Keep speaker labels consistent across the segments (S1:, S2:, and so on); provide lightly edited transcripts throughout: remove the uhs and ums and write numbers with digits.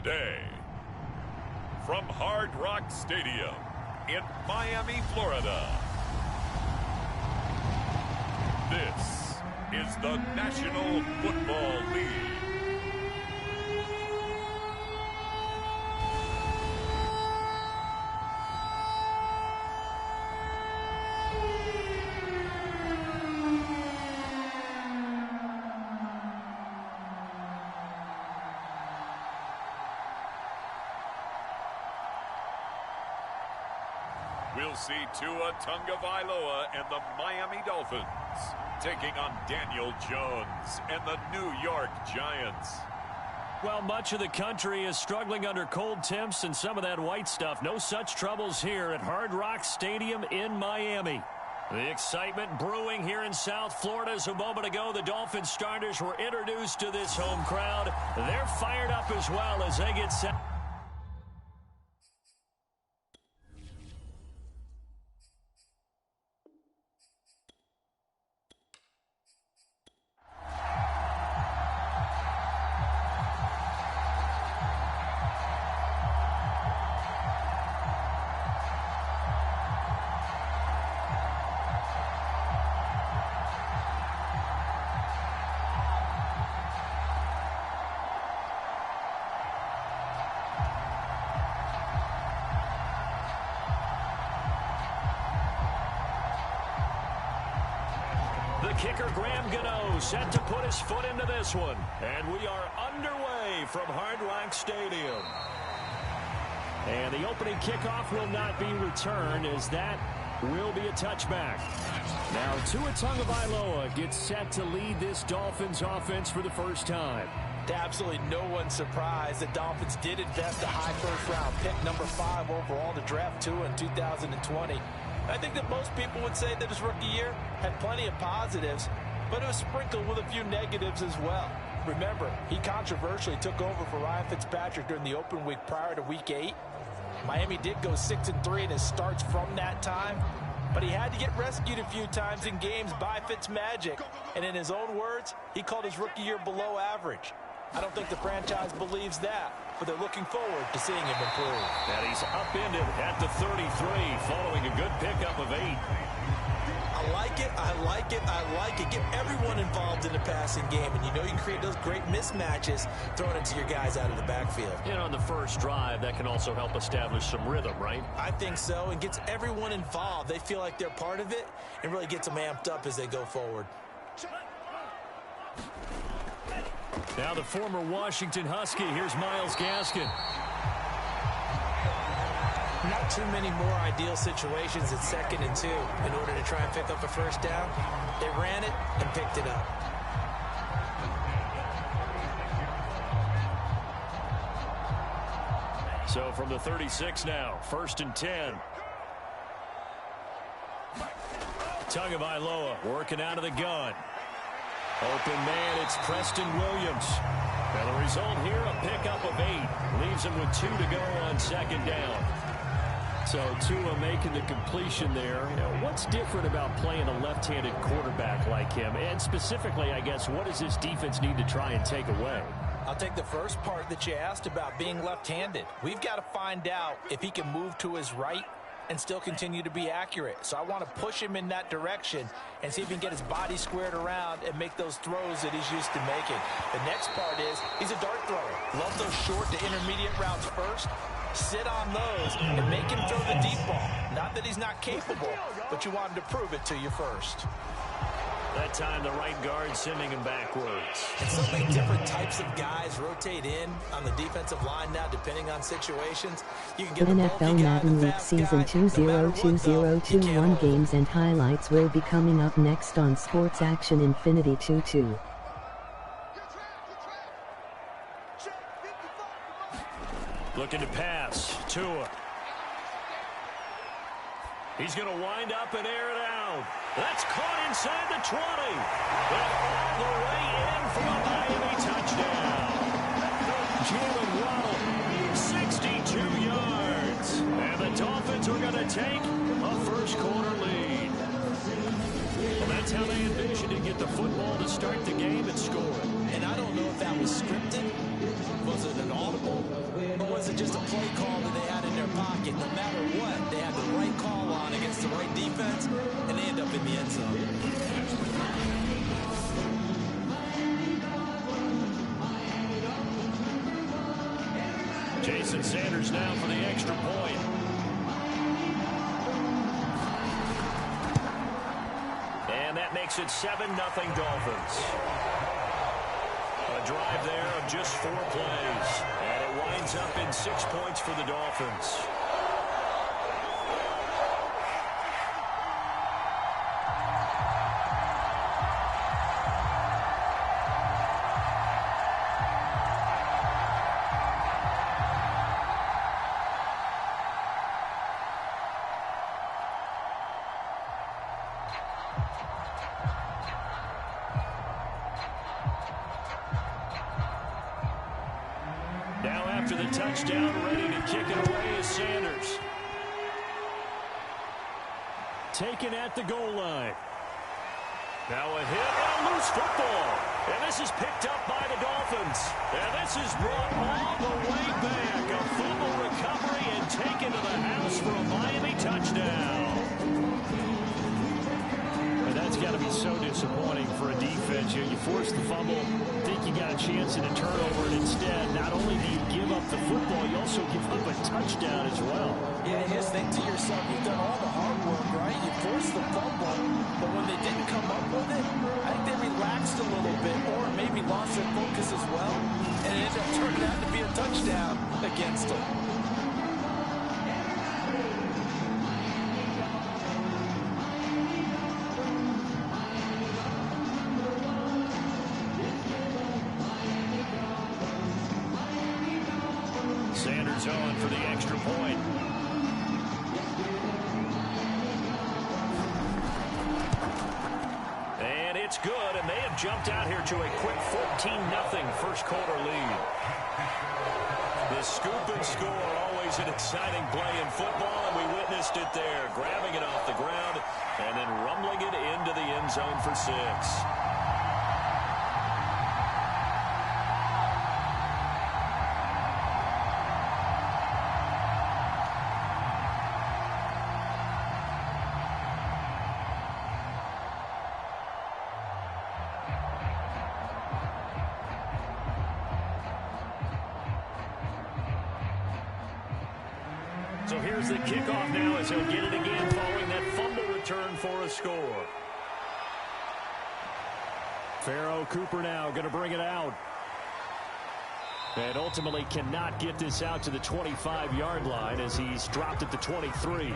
S1: today. From Hard Rock Stadium in Miami, Florida, this is the National Football League. We'll see Tua Tagovailoa and the Miami Dolphins taking on Daniel Jones and the New York Giants.
S2: Well, much of the country is struggling under cold temps and some of that white stuff. No such troubles here at Hard Rock Stadium in Miami. The excitement brewing here in South Florida as a moment ago. The Dolphins starters were introduced to this home crowd. They're fired up as well as they get set. Kicker Graham Gano set to put his foot into this one. And we are underway from Hard Rock Stadium. And the opening kickoff will not be returned as that will be a touchback. Now Tua Tagovailoa gets set to lead this Dolphins offense for the first time.
S3: To absolutely no one's surprise, the Dolphins did invest a high first-round pick, number 5 overall to draft Tua in 2020. I think that most people would say that his rookie year had plenty of positives, but it was sprinkled with a few negatives as well. Remember, he controversially took over for Ryan Fitzpatrick during the open week prior to week 8. Miami did go 6-3 in his starts from that time, but he had to get rescued a few times in games by Fitzmagic. And in his own words, he called his rookie year below average. I don't think the franchise believes that, but they're looking forward to seeing him improve.
S2: And he's upended at the 33 following a good pickup of 8.
S3: I like it, I like it, I like it. Get everyone involved in the passing game, and you know you can create those great mismatches throwing it to your guys out of the backfield.
S2: You know, on the first drive, that can also help establish some rhythm, right?
S3: I think so, and gets everyone involved. They feel like they're part of it, and really gets them amped up as they go forward.
S2: Now the former Washington Husky, here's Myles Gaskin.
S3: Not too many more ideal situations at 2nd and 2 in order to try and pick up a first down. They ran it and picked it up.
S2: So from the 36 now, 1st and 10. Tagovailoa working out of the gun. Open man, it's Preston Williams. And the result here, a pickup of 8. Leaves him with 2 to go on 2nd down. So Tua making the completion there. You know, what's different about playing a left-handed quarterback like him? And specifically, I guess, what does this defense need to try and take away?
S3: I'll take the first part that you asked about being left-handed. We've got to find out if he can move to his right and still continue to be accurate. So I want to push him in that direction and see if he can get his body squared around and make those throws that he's used to making. The next part is he's a dart thrower. Love those short to intermediate routes first. Sit on those and make him throw the deep ball. Not that he's not capable, but you want him to prove it to you first.
S2: That time the right guard sending him backwards.
S3: And so many different types of guys rotate in on the defensive line now depending on situations. You can get
S4: NFL Madden League Season 202021 games and highlights will be coming up next on Sports Action Infinity 22.
S2: Looking to pass. Tua. He's going to wind up and air it out. That's caught inside the 20. And all the way in for a Miami touchdown. Jalen Waddle, 62 yards. And the Dolphins are going to take a first-quarter lead. Well, that's how they envisioned to get the football to start the game and score.
S3: And I don't know if that was scripted. Was it an audible? wasn't just a play call that they had in their pocket. No matter what, they had the right call on against the right defense, and they end up in the end zone.
S2: Jason Sanders now for the extra point. And that makes it 7-0 Dolphins. A drive there of just 4 plays. And it winds up in 6 points for the Dolphins. Now after the touchdown, ready to kick it away is Sanders. Taken at the goal line. Now a hit and a loose football. And this is picked up by the Dolphins. And this is brought all the way back. A fumble recovery and taken to the house for a Miami touchdown. And that's got to be so disappointing for a defense. You force the fumble, think you got a chance at a turnover, and instead, not only do you give up the football, you also give up a touchdown as well.
S3: Yeah, you just think to yourself, you've done all the hard work, right? You forced the fumble, but when they didn't come up with it, I think they relaxed a little bit, or maybe lost their focus as well, and it ended up turning out to be a touchdown against them.
S2: Sanders on for the extra point. And it's good, and they have jumped out here to a quick 14-0 first quarter lead. The scoop and score, always an exciting play in football, and we witnessed it there, grabbing it off the ground and then rumbling it into the end zone for 6. So here's the kickoff now as he'll get it again following that fumble return for a score. Pharaoh Cooper now going to bring it out. And ultimately cannot get this out to the 25-yard line as he's dropped at the 23.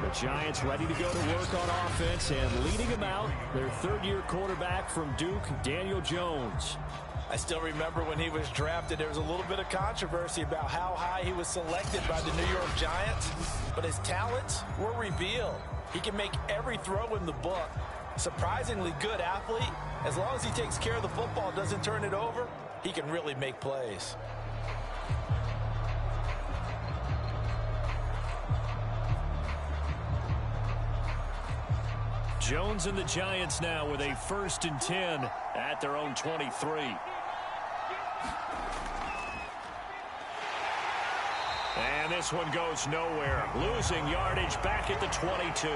S2: The Giants ready to go to work on offense, and leading him out, their third-year quarterback from Duke, Daniel Jones.
S3: I still remember when he was drafted, there was a little bit of controversy about how high he was selected by the New York Giants, but his talents were revealed. He can make every throw in the book. Surprisingly good athlete. As long as he takes care of the football, doesn't turn it over, he can really make plays.
S2: Jones and the Giants now with a 1st and 10 at their own 23. And this one goes nowhere. Losing yardage back at the 22.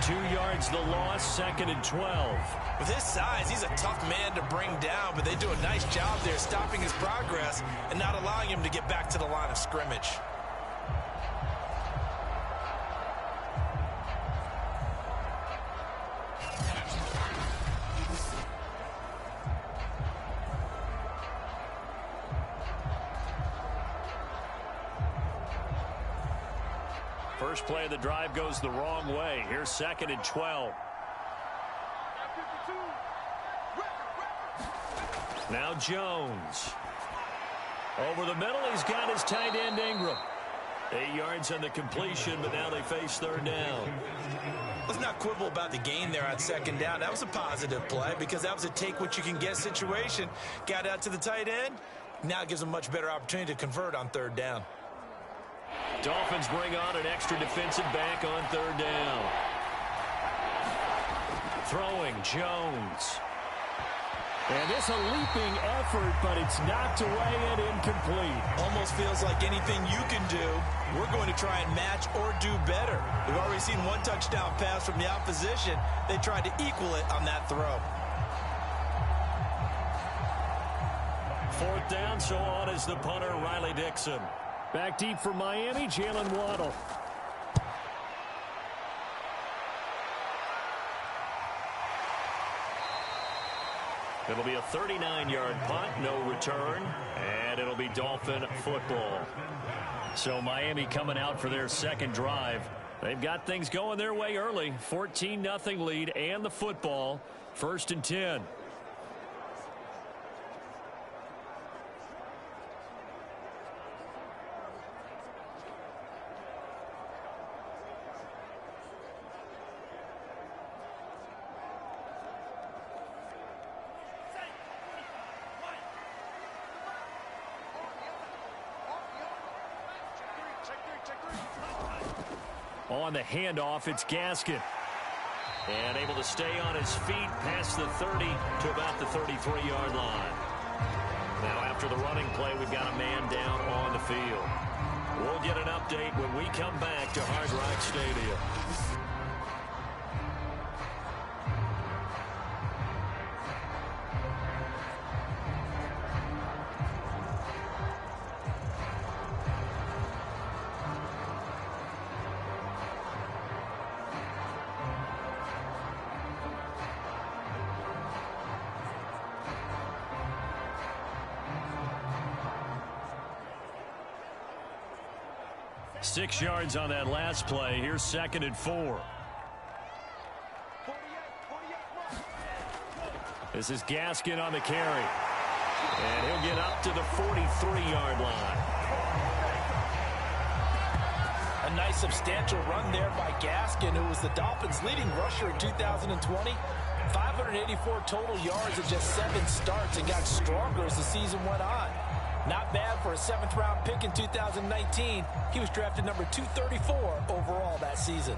S2: 2 yards the loss, 2nd and 12.
S3: With his size, he's a tough man to bring down, but they do a nice job there stopping his progress and not allowing him to get back to the line of scrimmage.
S2: First play of the drive goes the wrong way. Here's 2nd and 12. Now Jones. Over the middle, he's got his tight end Ingram. 8 yards on the completion, but now they face 3rd down.
S3: Let's not quibble about the gain there on 2nd down. That was a positive play because that was a take-what-you-can-get situation. Got out to the tight end. Now it gives them a much better opportunity to convert on 3rd down.
S2: Dolphins bring on an extra defensive back on 3rd down. Throwing Jones. And this a leaping effort, but it's knocked away and incomplete.
S3: Almost feels like anything you can do, we're going to try and match or do better. We've already seen one touchdown pass from the opposition. They tried to equal it on that throw.
S2: Fourth down, so on is the punter, Riley Dixon. Back deep for Miami, Jalen Waddle. It'll be a 39-yard punt, no return, and it'll be Dolphin football. So Miami coming out for their second drive. They've got things going their way early. 14-0 lead and the football. 1st and 10. On the handoff, it's Gaskin. And able to stay on his feet past the 30 to about the 33-yard line. Now after the running play, we've got a man down on the field. We'll get an update when we come back to Hard Rock Stadium. Six yards on that last play. Here's 2nd and 4. This is Gaskin on the carry. And he'll get up to the 43-yard line.
S3: A nice substantial run there by Gaskin, who was the Dolphins' leading rusher in 2020. 584 total yards in just 7 starts and got stronger as the season went on. Not bad for a 7th-round pick in 2019. He was drafted number 234 overall that season.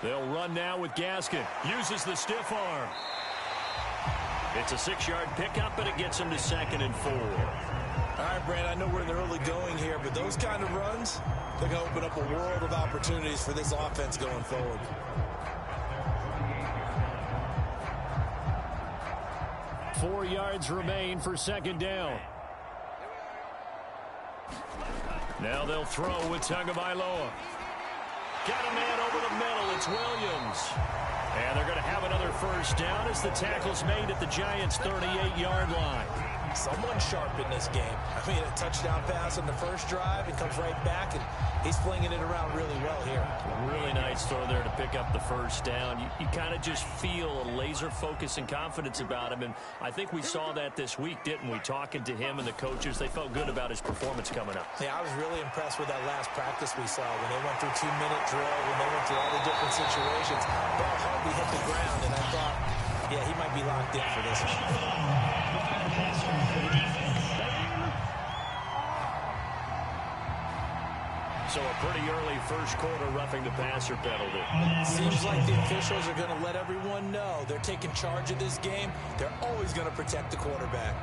S2: They'll run now with Gaskin. Uses the stiff arm. It's a 6-yard pickup, but it gets him to 2nd and 4.
S3: All right, Brad, I know we're in the early going here, but those kind of runs, they're going to open up a world of opportunities for this offense going forward.
S2: Four yards remain for 2nd down. Now they'll throw with Tagovailoa. Got a man over the middle. It's Williams. And they're going to have another 1st down as the tackle's made at the Giants' 38-yard line.
S3: Someone sharp in this game. I mean, a touchdown pass on the first drive and comes right back, and he's flinging it around really well here.
S2: Really nice throw there to pick up the 1st down. You kind of just feel a laser focus and confidence about him, and I think we saw that this week, didn't we? Talking to him and the coaches, they felt good about his performance coming up.
S3: Yeah, I was really impressed with that last practice we saw when they went through 2-minute drill, when they went through all the different situations. Ball hardly hit the ground, and I thought, yeah, he might be locked in for this one.
S2: So a pretty early first quarter roughing the passer penalty.
S3: Seems like the officials are going to let everyone know they're taking charge of this game. They're always going to protect the quarterback.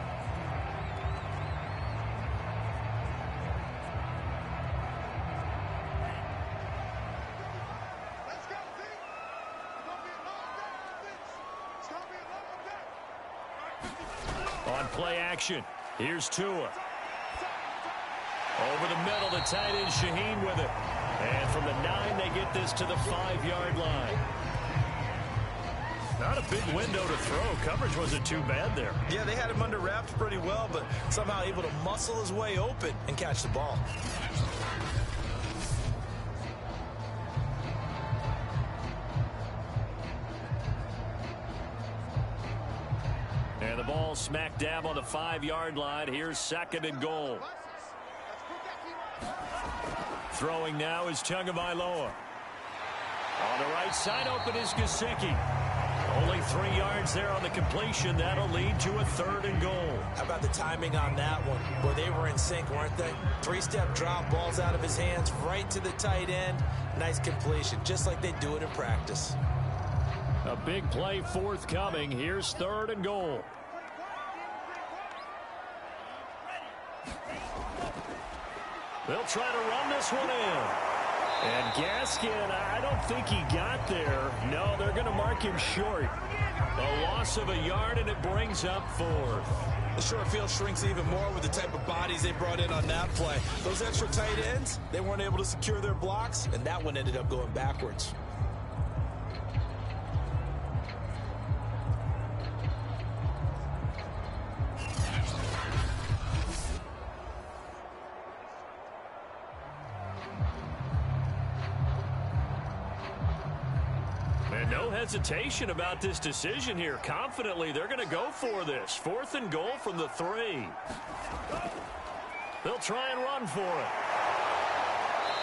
S2: On play action, here's Tua. Over the middle, the tight end Shaheen with it. And from the 9, they get this to the 5-yard line. Not a big window to throw. Coverage wasn't too bad there.
S3: Yeah, they had him under wraps pretty well, but somehow able to muscle his way open and catch the ball.
S2: And the ball smack dab on the 5-yard line. Here's 2nd and goal. Throwing now is Tagovailoa. On the right side, open is Gesicki. Only 3 yards there on the completion. That'll lead to a 3rd and goal.
S3: How about the timing on that one? Boy, they were in sync, weren't they? 3-step drop, balls out of his hands, right to the tight end. Nice completion, just like they do it in practice.
S2: A big play forthcoming. Here's 3rd and goal. They'll try to run this one in. And Gaskin, I don't think he got there. No, they're going to mark him short. A loss of a yard, and it brings up 4th.
S3: The short field shrinks even more with the type of bodies they brought in on that play. Those extra tight ends, they weren't able to secure their blocks, and that one ended up going backwards.
S2: No hesitation about this decision here. Confidently, they're going to go for this. 4th and goal from the 3. They'll try and run for it.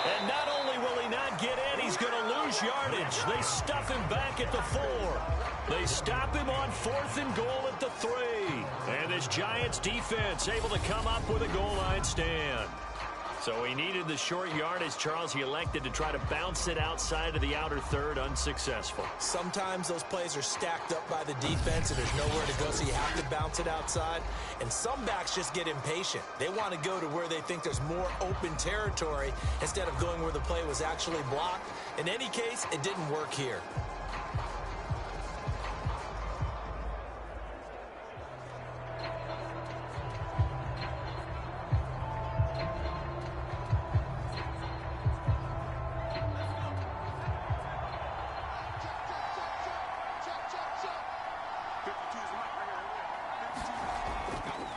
S2: And not only will he not get in, he's going to lose yardage. They stuff him back at the 4. They stop him on 4th and goal at the 3. And this Giants defense able to come up with a goal line stand. So he needed the short yardage, Charles. He elected to try to bounce it outside of the outer 3rd, unsuccessful.
S3: Sometimes those plays are stacked up by the defense and there's nowhere to go, so you have to bounce it outside. And some backs just get impatient. They want to go to where they think there's more open territory instead of going where the play was actually blocked. In any case, it didn't work here.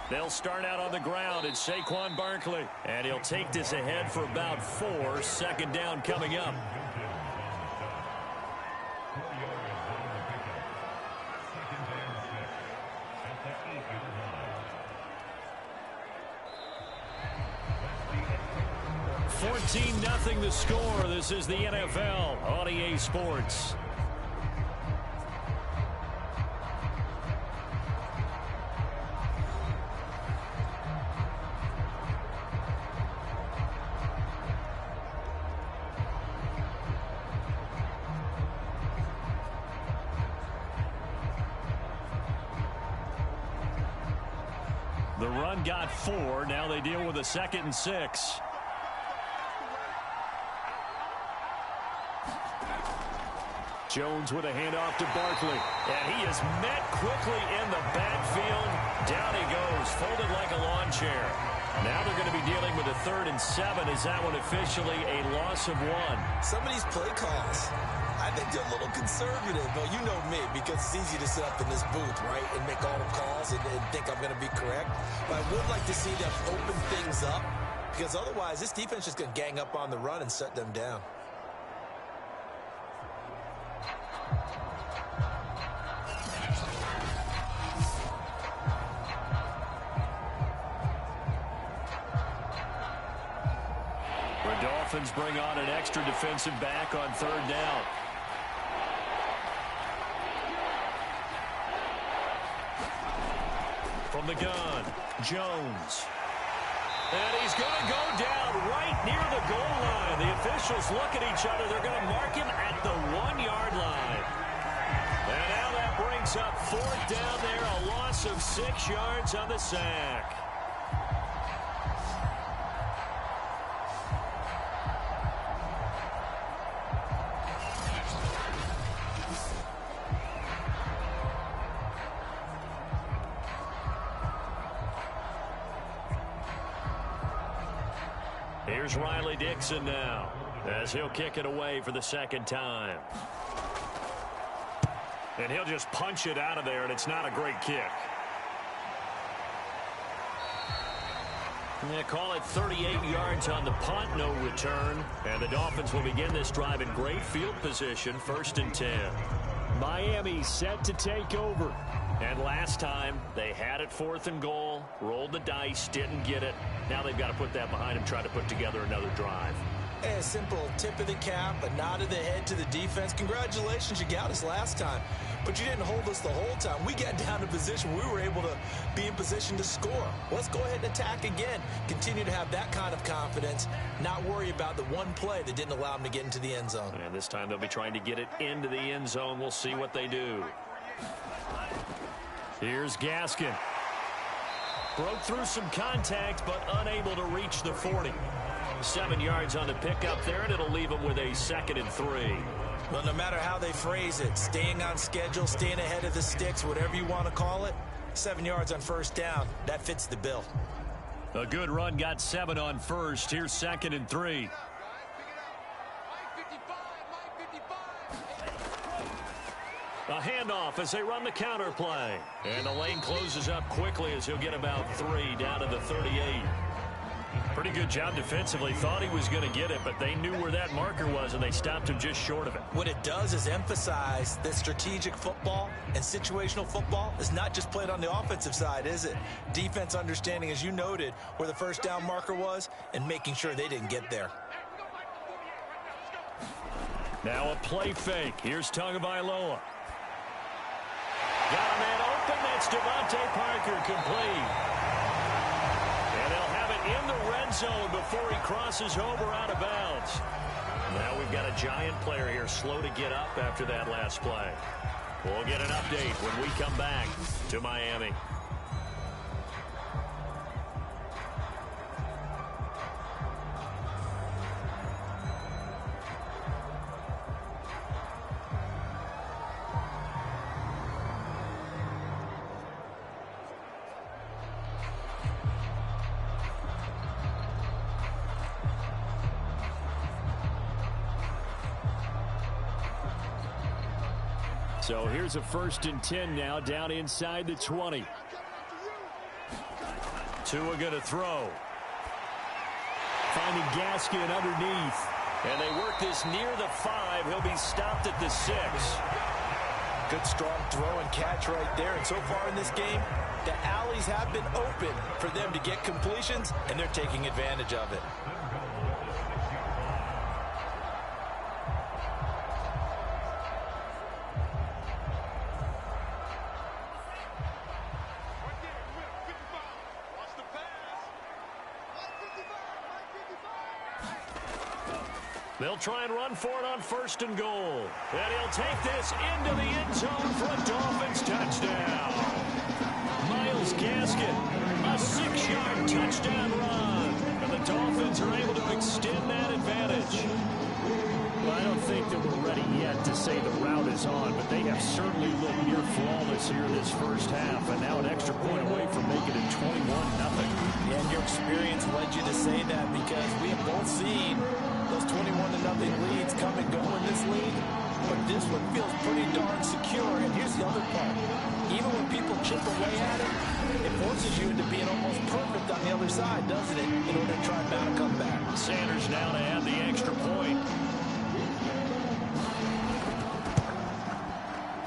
S2: They'll start out on the ground. It's Saquon Barkley. And he'll take this ahead for about 4. 2nd down coming up. $14-0 the score. This is the NFL on EA Sports. The run got 4. Now they deal with a 2nd and 6. Jones with a handoff to Barkley. And he is met quickly in the backfield. Down he goes, folded like a lawn chair. Now they're going to be dealing with a 3rd and 7. Is that one officially a loss of 1?
S3: Some of these play calls, I think they're a little conservative. But you know me, because it's easy to sit up in this booth, right, and make all the calls and think I'm going to be correct. But I would like to see them open things up, because otherwise this defense is going to gang up on the run and shut them down.
S2: The Dolphins bring on an extra defensive back on 3rd down. From the gun, Jones. And he's going to go down right near the goal line. The officials look at each other. They're going to mark him at the 1-yard line. And now that brings up 4th down there, a loss of 6 yards on the sack. Here's Riley Dixon now, as he'll kick it away for the 2nd time. And he'll just punch it out of there, and it's not a great kick. Yeah, call it 38 yards on the punt, no return. And the Dolphins will begin this drive in great field position, 1st and 10. Miami set to take over. And last time, they had it 4th and goal, rolled the dice, didn't get it. Now they've got to put that behind them, try to put together another drive.
S3: Hey, a simple tip of the cap, a nod of the head to the defense. Congratulations, you got us last time, but you didn't hold us the whole time. We got down to position. We were able to be in position to score. Let's go ahead and attack again. Continue to have that kind of confidence, not worry about the one play that didn't allow them to get into the end zone.
S2: And this time they'll be trying to get it into the end zone. We'll see what they do. Here's Gaskin. Broke through some contact, but unable to reach the 40. 7 yards on the pickup there, and it'll leave them with a 2nd and 3.
S3: Well, no matter how they phrase it, staying on schedule, staying ahead of the sticks, whatever you want to call it, 7 yards on first down, that fits the bill.
S2: A good run got 7 on first. Here's 2nd and 3. A handoff as they run the counter play. And the lane closes up quickly as he'll get about 3 down to the 38. Pretty good job defensively. Thought he was going to get it, but they knew where that marker was, and they stopped him just short of it.
S3: What it does is emphasize that strategic football and situational football is not just played on the offensive side, is it? Defense understanding, as you noted, where the first down marker was and making sure they didn't get there.
S2: Now a play fake. Here's Tagovailoa. Got a man open. That's Devontae Parker, complete. And they'll have it in the red zone before he crosses over out of bounds. Now we've got a giant player here slow to get up after that last play. We'll get an update when we come back to Miami. So here's a 1st and 10 now, down inside the 20. Tua going to throw. Finding Gaskin underneath. And they work this near the 5. He'll be stopped at the 6.
S3: Good strong throw and catch right there. And so far in this game, the alleys have been open for them to get completions, and they're taking advantage of it.
S2: They'll try and run for it on 1st and goal. And he'll take this into the end zone for a Dolphins touchdown. Myles Gaskin, a 6-yard touchdown run. And the Dolphins are able to extend that advantage. Well, I don't think that we're ready yet to say the route is on, but they have certainly looked near flawless here this first half. And now an extra point away from making it 21-0.
S3: And your experience led you to say that, because we have both seen those 21-0 leads come and go in this league, but this one feels pretty darn secure. And here's the other part. Even when people chip away at it, it forces you into being almost perfect on the other side, doesn't it, in order to try and mount a comeback.
S2: Sanders now to add the extra point.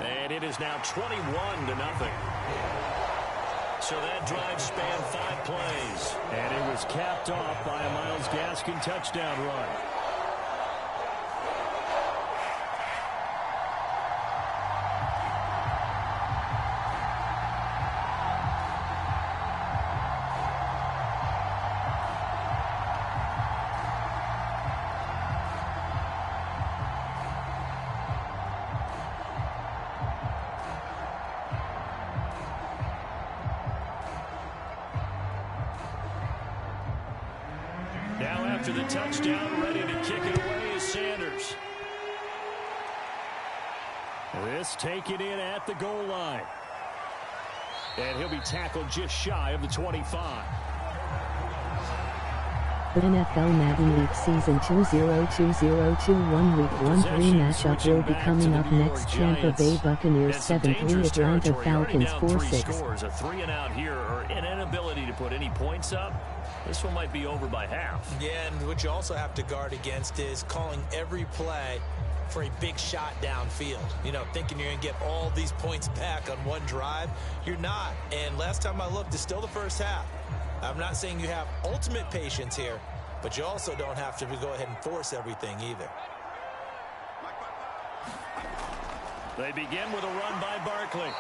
S2: And it is now 21-0. So that drive spanned 5 plays. And it was capped off by a Myles Gaskin touchdown run. Now after the touchdown, ready to kick it away is Sanders. This taken in at the goal line. And he'll be tackled just shy of the 25.
S4: The NFL Madden Week Season 202021 Week 1-3 matchup will be coming up next. Tampa Bay Buccaneers 7-3, Atlanta Falcons 4-6.
S2: A 3 and out here, or an inability to put any points up. This one might be over by half.
S3: Yeah, and what you also have to guard against is calling every play for a big shot downfield. You know, thinking you're going to get all these points back on one drive. You're not. And last time I looked, it's still the first half. I'm not saying you have ultimate patience here, but you also don't have to go ahead and force everything either.
S2: They begin with a run by Barkley.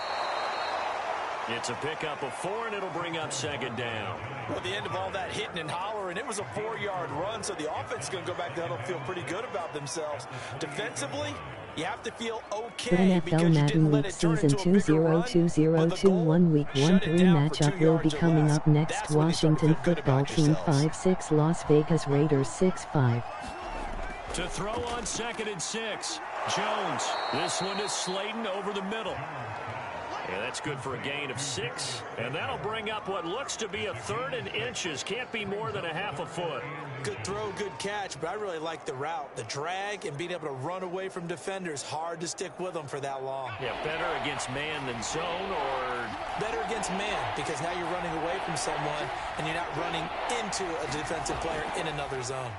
S2: It's a pickup of 4, and it'll bring up second down.
S3: Well, at the end of all that hitting and hollering, it was a 4-yard run, so the offense is going to go back down and feel pretty good about themselves. Defensively, you have to feel okay because you didn't let it turn into a bigger run. But the goal,
S4: Week 1-3 matchup will be coming up next. Washington football team 5-6, Las Vegas Raiders 6-5.
S2: To throw on 2nd and 6. Jones. This one is Slayton over the middle. Yeah, that's good for a gain of 6. And that'll bring up what looks to be a 3rd and inches. Can't be more than a half a foot.
S3: Good throw, good catch, but I really like the route. The drag and being able to run away from defenders. Hard to stick with them for that long.
S2: Yeah, better against man than zone, or
S3: better against man, because now you're running away from someone and you're not running into a defensive player in another zone.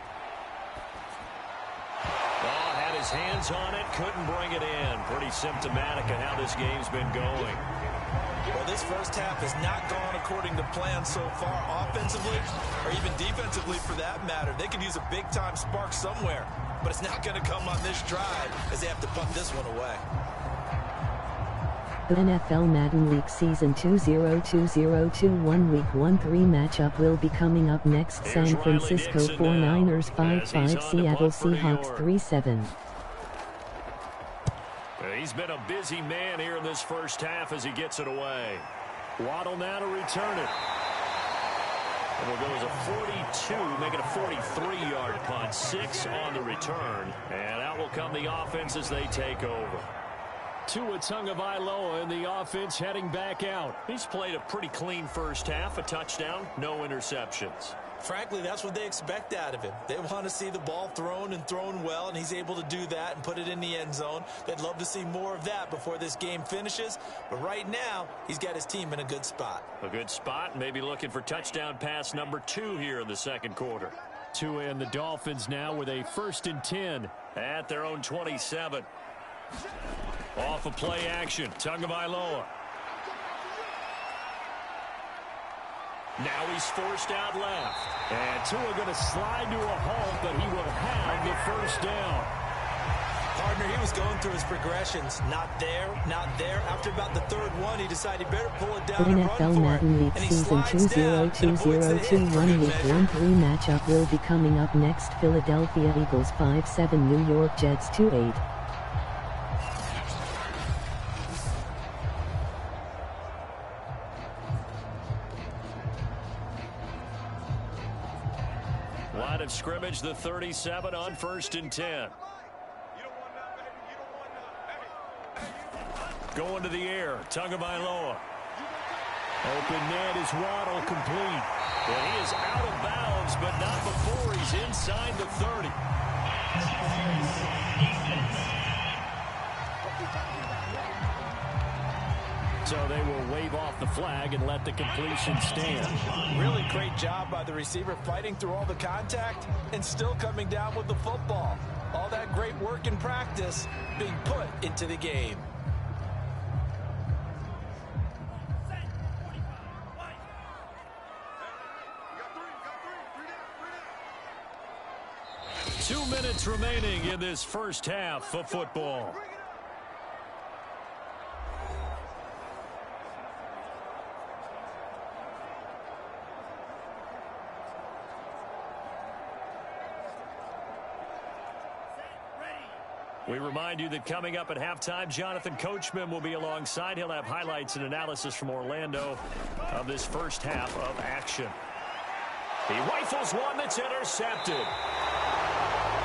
S2: Had his hands on it, couldn't bring it in. Pretty symptomatic of how this game's been going.
S3: Well, this first half has not gone according to plan so far, offensively or even defensively for that matter. They could use a big-time spark somewhere, but it's not going to come on this drive as they have to punt this one away.
S4: The NFL Madden League Season 2020-21 Week 1-3 matchup will be coming up next. San Francisco 49ers 5-5, Seattle Seahawks 3-7.
S2: He's been a busy man here in this first half as he gets it away. Waddle now to return it. It'll go as a 42, make it a 43-yard punt. 6 on the return. And out will come the offense as they take over. Tua Tagovailoa in the offense heading back out. He's played a pretty clean first half, a touchdown, no interceptions.
S3: Frankly, that's what they expect out of him. They want to see the ball thrown and thrown well, and he's able to do that and put it in the end zone. They'd love to see more of that before this game finishes, but right now, he's got his team in a good spot.
S2: A good spot, maybe looking for touchdown pass number 2 here in the second quarter. Tua and the Dolphins now with a 1st and 10 at their own 27. Off of play action, Tagovailoa. Now he's forced out left. And Tua going to slide to a halt, but he will have the first down.
S3: Partner, he was going through his progressions. Not there, not there. After about the 3rd one, he decided he better pull it down and run
S4: NFL
S3: for
S4: Madden
S3: it.
S4: League Season 2020-21 Week 1-3 matchup will be coming up next. Philadelphia Eagles 5-7, New York Jets 2-8.
S2: Line of scrimmage, the 37 on 1st and 10. Going to the air, Tagovailoa. Open net is Waddle, complete. And he is out of bounds, but not before he's inside the 30. So they will wave off the flag and let the completion stand.
S3: Really great job by the receiver fighting through all the contact and still coming down with the football. All that great work in practice being put into the game.
S2: Two minutes remaining in this first half of football. We remind you that coming up at halftime, Jonathan Coachman will be alongside. He'll have highlights and analysis from Orlando of this first half of action. He rifles one that's intercepted.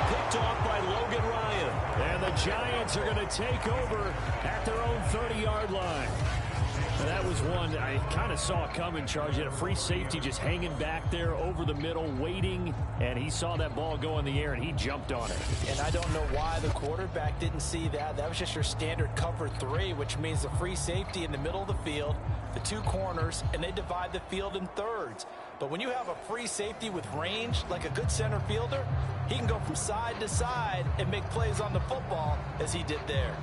S2: Picked off by Logan Ryan. And the Giants are going to take over at their own 30-yard line. And that was one I kind of saw coming, Charge. He had a free safety just hanging back there over the middle, waiting, and he saw that ball go in the air, and he jumped on it.
S3: And I don't know why the quarterback didn't see that. That was just your standard cover 3, which means the free safety in the middle of the field, the 2 corners, and they divide the field in thirds. But when you have a free safety with range, like a good center fielder, he can go from side to side and make plays on the football as he did there.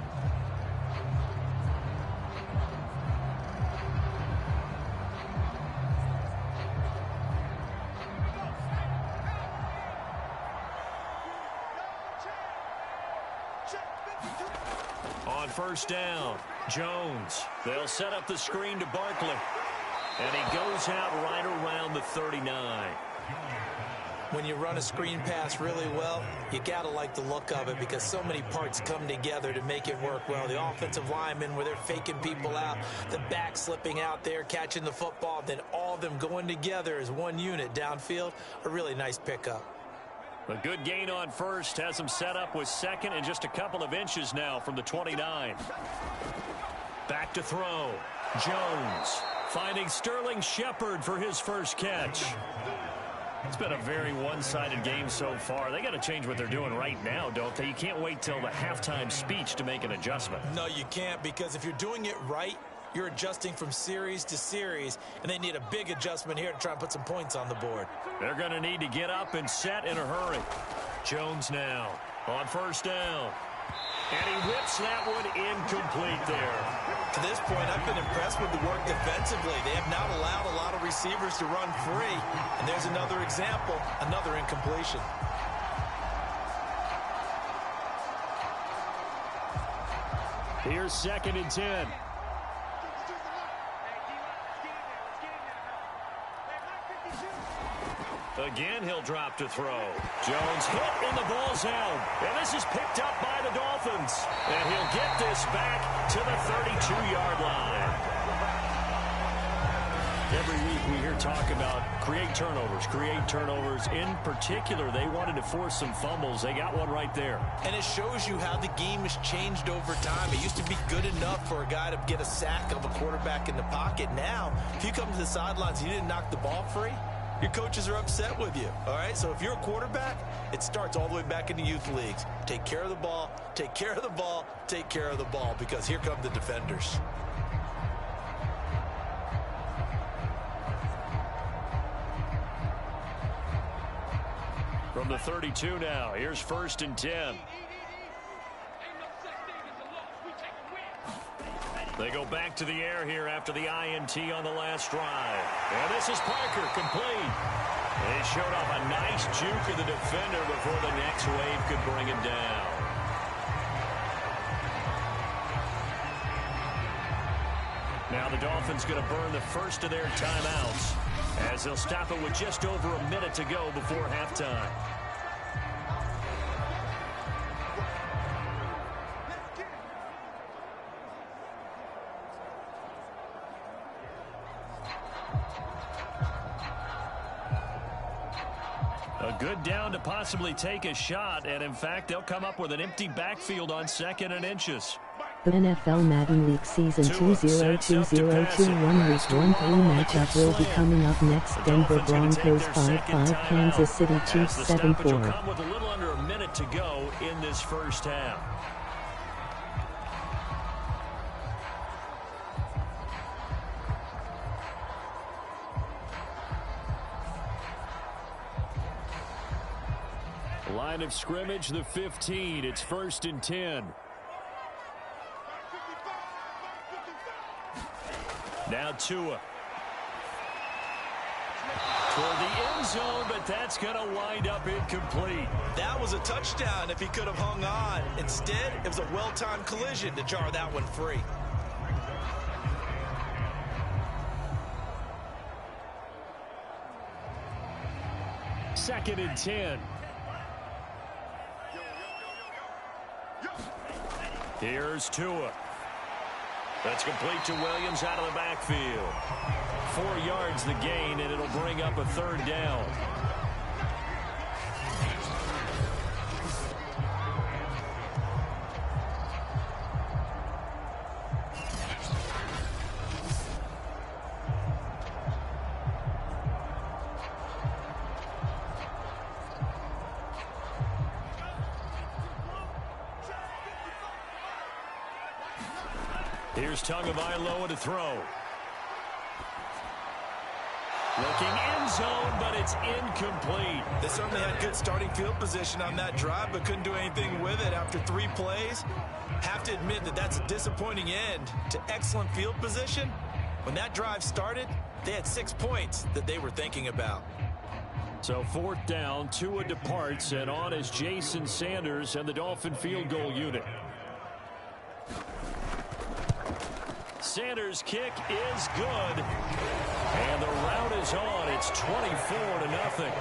S2: On first down, Jones. They'll set up the screen to Barkley. And he goes out right around the 39.
S3: When you run a screen pass really well, you got to like the look of it because so many parts come together to make it work well. The offensive linemen, where they're faking people out, the back slipping out there, catching the football, then all of them going together as one unit downfield. A really nice pickup.
S2: A good gain on first has him set up with second and just a couple of inches now from the 29. Back to throw. Jones finding Sterling Shepard for his first catch. It's been a very one-sided game so far. They got to change what they're doing right now, don't they? You can't wait till the halftime speech to make an adjustment.
S3: No, you can't, because if you're doing it right, you're adjusting from series to series, and they need a big adjustment here to try and put some points on the board.
S2: They're going to need to get up and set in a hurry. Jones now on first down. And he whips that one incomplete there.
S3: To this point, I've been impressed with the work defensively. They have not allowed a lot of receivers to run free. And there's another example, another incompletion.
S2: Here's 2nd and 10. Again, he'll drop to throw. Jones hit in the ball zone. And this is picked up by the Dolphins. And he'll get this back to the 32-yard line. Every week we hear talk about create turnovers. In particular, they wanted to force some fumbles. They got one right there.
S3: And it shows you how the game has changed over time. It used to be good enough for a guy to get a sack of a quarterback in the pocket. Now, if you come to the sidelines and you didn't knock the ball free, your coaches are upset with you, all right? So if you're a quarterback, it starts all the way back in the youth leagues. Take care of the ball, take care of the ball, take care of the ball, because here come the defenders.
S2: From the 32 now, here's 1st and 10. They go back to the air here after the INT on the last drive. And this is Parker, complete. They showed off a nice juke of the defender before the next wave could bring him down. Now the Dolphins going to burn the first of their timeouts as they'll stop it with just over a minute to go before halftime. A good down to possibly take a shot, and in fact, they'll come up with an empty backfield on 2nd and inches.
S4: The NFL Madden League Season 202021 Week 1-3 matchup will be coming up next. Denver Broncos 5-5, Kansas City Chiefs 7-4.
S2: Come with a little under a minute to go in this first half. Line of scrimmage, the 15. It's 1st and 10. Now Tua. Toward the end zone, but that's going to wind up incomplete.
S3: That was a touchdown if he could have hung on. Instead, it was a well-timed collision to jar that one free.
S2: Second and 10. Here's Tua. That's complete to Williams out of the backfield. 4 yards the gain, and it'll bring up a 3rd down. Here's Tagovailoa to throw. Looking end zone, but it's incomplete.
S3: They certainly had good starting field position on that drive, but couldn't do anything with it after 3 plays. Have to admit that that's a disappointing end to excellent field position. When that drive started, they had 6 points that they were thinking about.
S2: So 4th down, Tua departs, and on is Jason Sanders and the Dolphin field goal unit. Sanders' kick is good. And the rout is on. It's 24-0.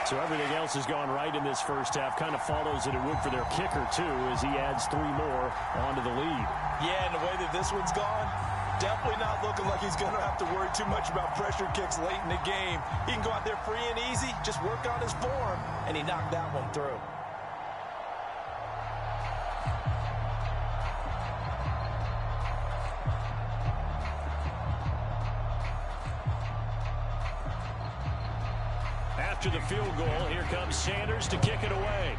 S2: So everything else has gone right in this first half. Kind of follows that it would for their kicker, too, as he adds 3 more onto the lead.
S3: Yeah, and the way that this one's gone, definitely not looking like he's going to have to worry too much about pressure kicks late in the game. He can go out there free and easy, just work on his form, and he knocked that one through.
S2: After the field goal, here comes Sanders to kick it away.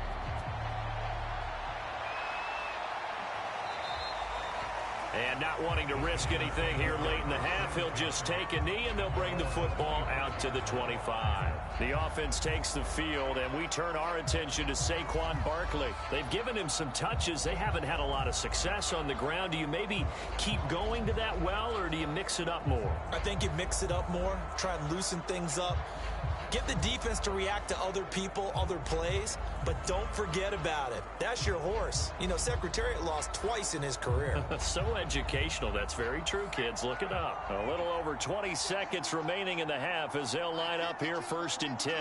S2: And not wanting to risk anything here late in the half, he'll just take a knee, and they'll bring the football out to the 25. The offense takes the field, and we turn our attention to Saquon Barkley. They've given him some touches. They haven't had a lot of success on the ground. Do you maybe keep going to that well, or do you mix it up more?
S3: I think you mix it up more, try and loosen things up. Get the defense to react to other people, other plays, but don't forget about it. That's your horse. You know, Secretariat lost twice in his career.
S2: So educational. That's very true, kids. Look it up. A little over 20 seconds remaining in the half as they'll line up here 1st and 10.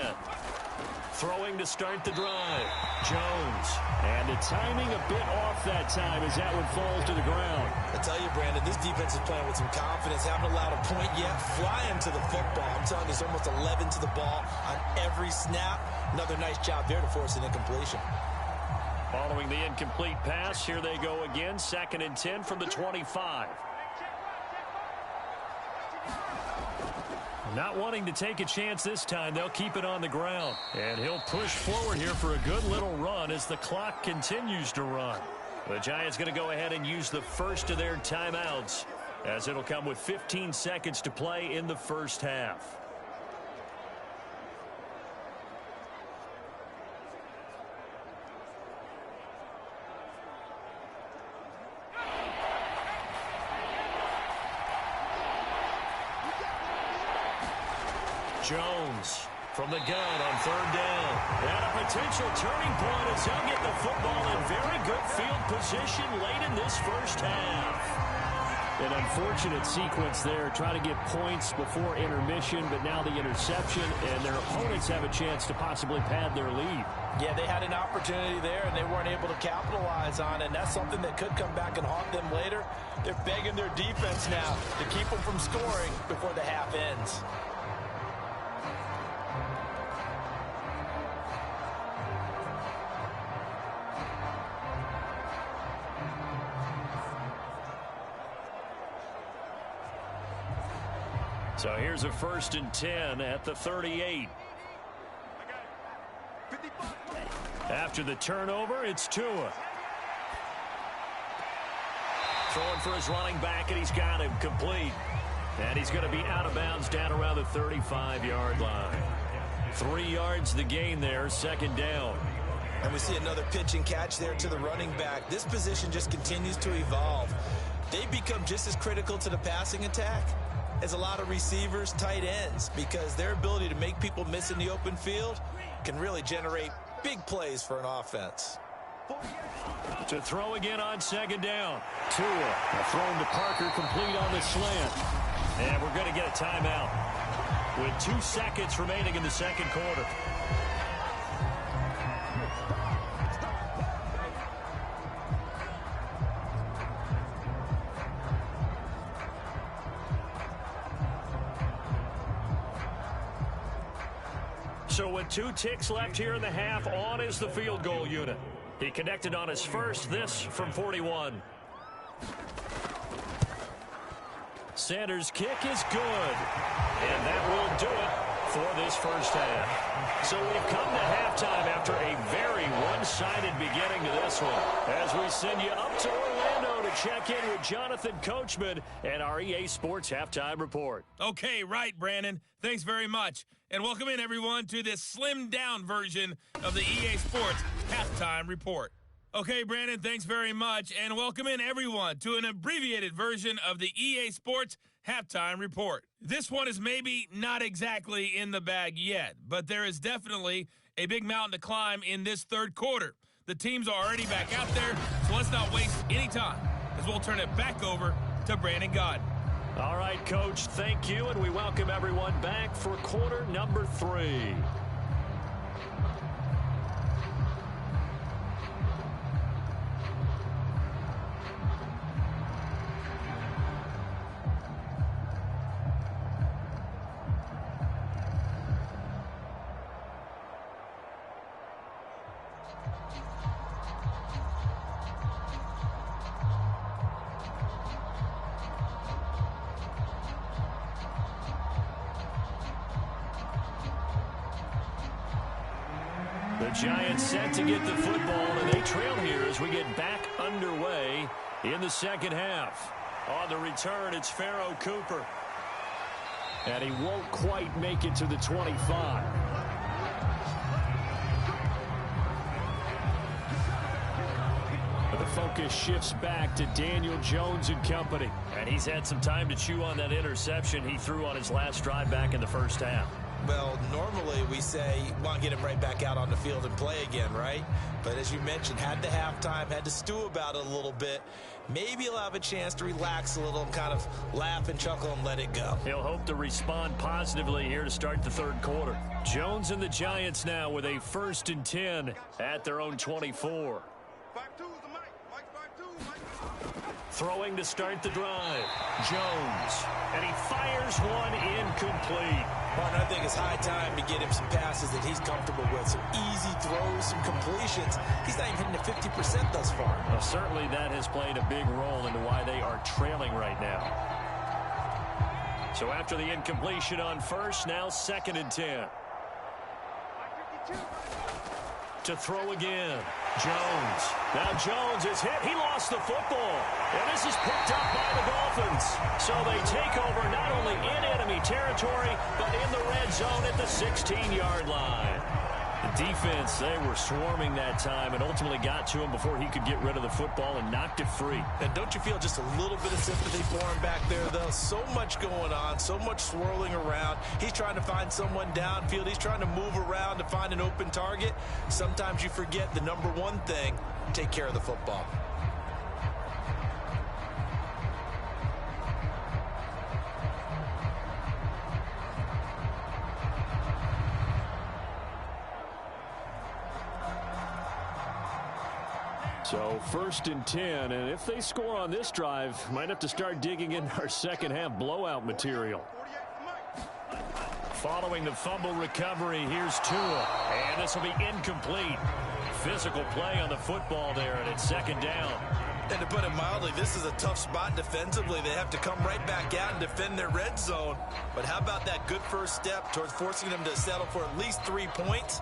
S2: Throwing to start the drive. Jones. And the timing a bit off that time as that one falls to the ground.
S3: I tell you, Brandon, this defense is playing with some confidence. Haven't allowed a point yet. Flying to the football. I'm telling you, it's almost 11 to the ball on every snap. Another nice job there to force an incompletion.
S2: Following the incomplete pass, here they go again. 2nd and 10 from the 25. Not wanting to take a chance this time, they'll keep it on the ground. And he'll push forward here for a good little run as the clock continues to run. The Giants going to go ahead and use the first of their timeouts, as it'll come with 15 seconds to play in the first half. Jones from the gun on 3rd down. And a potential turning point as he'll get the football in very good field position late in this first half. An unfortunate sequence there. Try to get points before intermission, but now the interception, and their opponents have a chance to possibly pad their lead.
S3: Yeah, they had an opportunity there, and they weren't able to capitalize on it, and that's something that could come back and haunt them later. They're begging their defense now to keep them from scoring before the half ends.
S2: So here's a 1st and 10 at the 38. After the turnover, it's Tua. Throwing for his running back, and he's got him complete. And he's going to be out of bounds down around the 35-yard line. 3 yards the gain there, 2nd down.
S3: And we see another pitch and catch there to the running back. This position just continues to evolve. They become just as critical to the passing attack as a lot of receivers, tight ends, because their ability to make people miss in the open field can really generate big plays for an offense.
S2: To throw again on 2nd down. Tua, thrown to Parker, complete on the slant. And we're going to get a timeout with 2 seconds remaining in the 2nd quarter. So with 2 ticks left here in the half, on is the field goal unit. He connected on his first, this from 41. Sanders' kick is good. And that will do it for this first half. So we've come to halftime after a very one-sided beginning to this one, as we send you up to Orlando to check in with Jonathan Coachman and our EA Sports Halftime Report.
S5: Okay, right, Brandon. Thanks very much. And welcome in, everyone, to this slimmed-down version of the EA Sports Halftime Report. Okay, Brandon, thanks very much. And welcome in, everyone, to an abbreviated version of the EA Sports Halftime Report. This one is maybe not exactly in the bag yet, but there is definitely a big mountain to climb in this third quarter. The teams are already back out there, so let's not waste any time as we'll turn it back over to Brandon Gaudin.
S2: All right, Coach, thank you, and we welcome everyone back for quarter number 3. The Giants set to get the football, and they trail here as we get back underway in the second half. On the return, it's Pharaoh Cooper. And he won't quite make it to the 25. But the focus shifts back to Daniel Jones and company. And he's had some time to chew on that interception he threw on his last drive back in the first half.
S3: Well, normally we say, want to get him right back out on the field and play again, right? But as you mentioned, had the halftime, had to stew about it a little bit. Maybe he'll have a chance to relax a little and kind of laugh and chuckle and let it go.
S2: He'll hope to respond positively here to start the third quarter. Jones and the Giants now with a 1st and 10 at their own 24. Throwing to start the drive. Jones. And he fires one incomplete.
S3: Partner, I think it's high time to get him some passes that he's comfortable with. Some easy throws, some completions. He's not even hitting the 50% thus far.
S2: Well, certainly that has played a big role into why they are trailing right now. So after the incompletion on first, now 2nd and 10. To throw again. Jones. Now Jones is hit. He lost the football. And this is picked up by the Dolphins. So they take over not only in enemy territory, but in the red zone at the 16-yard line. The defense, they were swarming that time and ultimately got to him before he could get rid of the football and knocked it free.
S3: And don't you feel just a little bit of sympathy for him back there, though? So much going on, so much swirling around. He's trying to find someone downfield. He's trying to move around to find an open target. Sometimes you forget the number one thing, take care of the football.
S2: So 1st and 10, and if they score on this drive, might have to start digging in our second half blowout material. Following the fumble recovery, here's Tua, and this will be incomplete. Physical play on the football there, and it's 2nd down.
S3: And to put it mildly, this is a tough spot defensively. They have to come right back out and defend their red zone. But how about that good first step towards forcing them to settle for at least 3 points?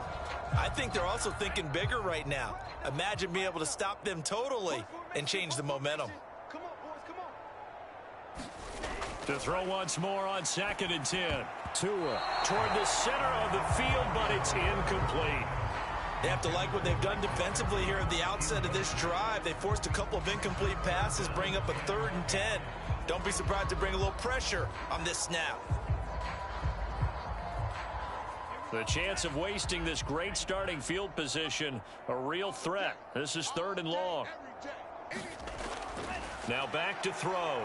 S3: I think they're also thinking bigger right now. Imagine being able to stop them totally and change the momentum.
S6: Come on, boys, come on.
S2: To throw once more on 2nd and 10. Tua toward the center of the field, but it's incomplete.
S3: They have to like what they've done defensively here at the outset of this drive. They forced a couple of incomplete passes, bring up a 3rd and 10. Don't be surprised to bring a little pressure on this snap.
S2: The chance of wasting this great starting field position, a real threat. This is 3rd and long. Now back to throw.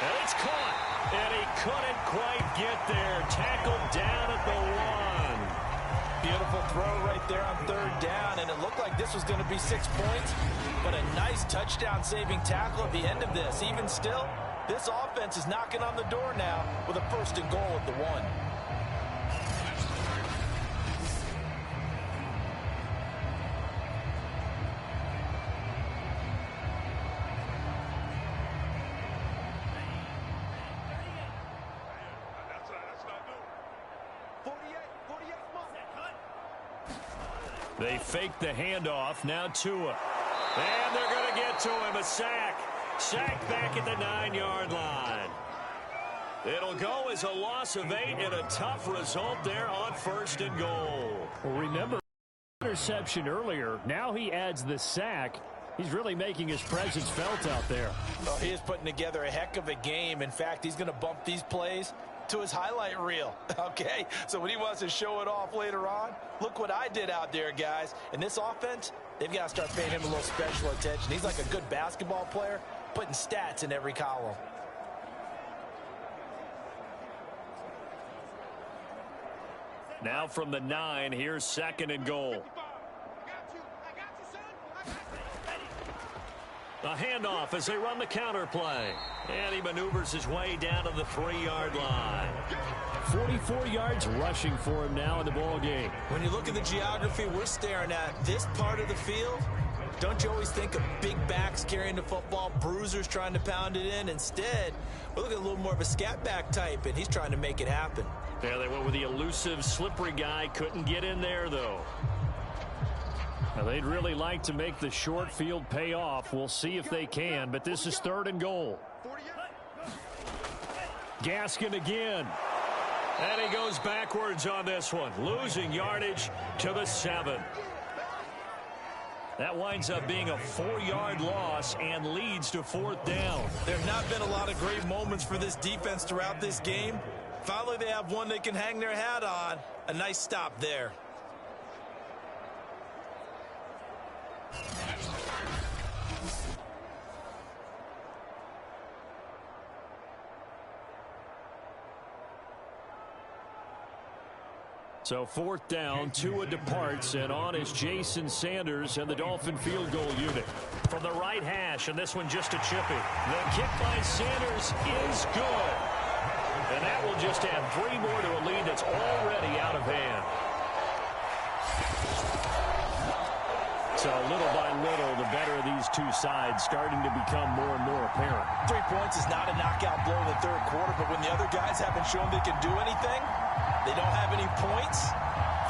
S2: And it's caught. And he couldn't quite get there. Tackled down at the 1.
S3: Beautiful throw right there on 3rd down, and it looked like this was going to be 6 points, but a nice touchdown-saving tackle at the end of this. Even still, this offense is knocking on the door now with a 1st and goal at the 1.
S2: They fake the handoff. Now Tua. And they're going to get to him. A sack. Sack back at the 9-yard line. It'll go as a loss of 8 and a tough result there on 1st and goal.
S7: Well, remember interception earlier. Now he adds the sack. He's really making his presence felt out there.
S3: Well, he is putting together a heck of a game. In fact, he's going to bump these plays to his highlight reel. Okay, so when he wants to show it off later on, look what I did out there, guys. In this offense, they've got to start paying him a little special attention. He's like a good basketball player, putting stats in every column.
S7: Now from the 9, here's 2nd and goal. A handoff as they run the counter play. And he maneuvers his way down to the 3-yard line. 44 yards rushing for him now in the ball game.
S3: When you look at the geography we're staring at, this part of the field, don't you always think of big backs carrying the football, bruisers trying to pound it in? Instead, we're looking at a little more of a scat back type, and he's trying to make it happen.
S7: Yeah, they went with the elusive, slippery guy. Couldn't get in there, though. Now, they'd really like to make the short field pay off. We'll see if they can, but this is 3rd and goal. Gaskin again. And he goes backwards on this one, losing yardage to the 7. That winds up being a 4-yard loss and leads to 4th down.
S3: There have not been a lot of great moments for this defense throughout this game. Finally, they have one they can hang their hat on. A nice stop there.
S7: So 4th down, Tua departs, and on is Jason Sanders and the Dolphin field goal unit. From the right hash, and this one just a chippy. The kick by Sanders is good. And that will just add 3 more to a lead that's already out of hand. So little by little, the better of these two sides starting to become more and more apparent.
S3: 3 points is not a knockout blow in the 3rd quarter, but when the other guys haven't shown they can do anything, they don't have any points,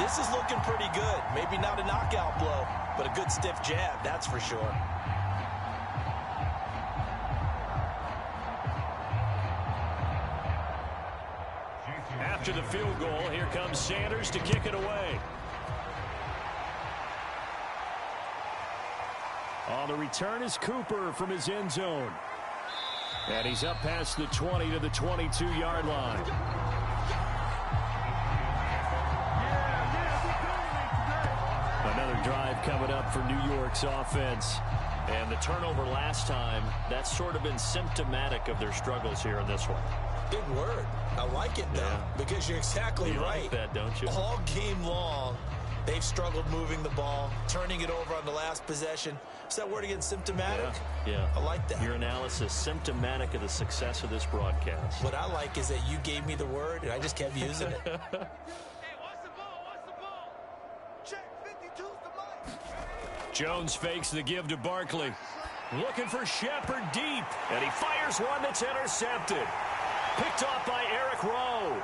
S3: this is looking pretty good. Maybe not a knockout blow, but a good stiff jab, that's for sure.
S7: After the field goal, here comes Sanders to kick it away. On the return is Cooper from his end zone. And he's up past the 20 to the 22-yard line. Another drive coming up for New York's offense. And the turnover last time, that's sort of been symptomatic of their struggles here in this one.
S3: Big word. I like it, though, because you're exactly right.
S7: You like that, don't you?
S3: All game long, they've struggled moving the ball, turning it over on the last possession. Is that word again, symptomatic?
S7: Yeah.
S3: I like that.
S7: Your analysis, symptomatic of the success of this broadcast.
S3: What I like is that you gave me the word, and I just kept using it.
S6: Hey, what's the ball? What's the ball? Check 52's the mic.
S7: Jones fakes the give to Barkley. Looking for Shepard deep. And he fires one that's intercepted. Picked off by Eric Rowe.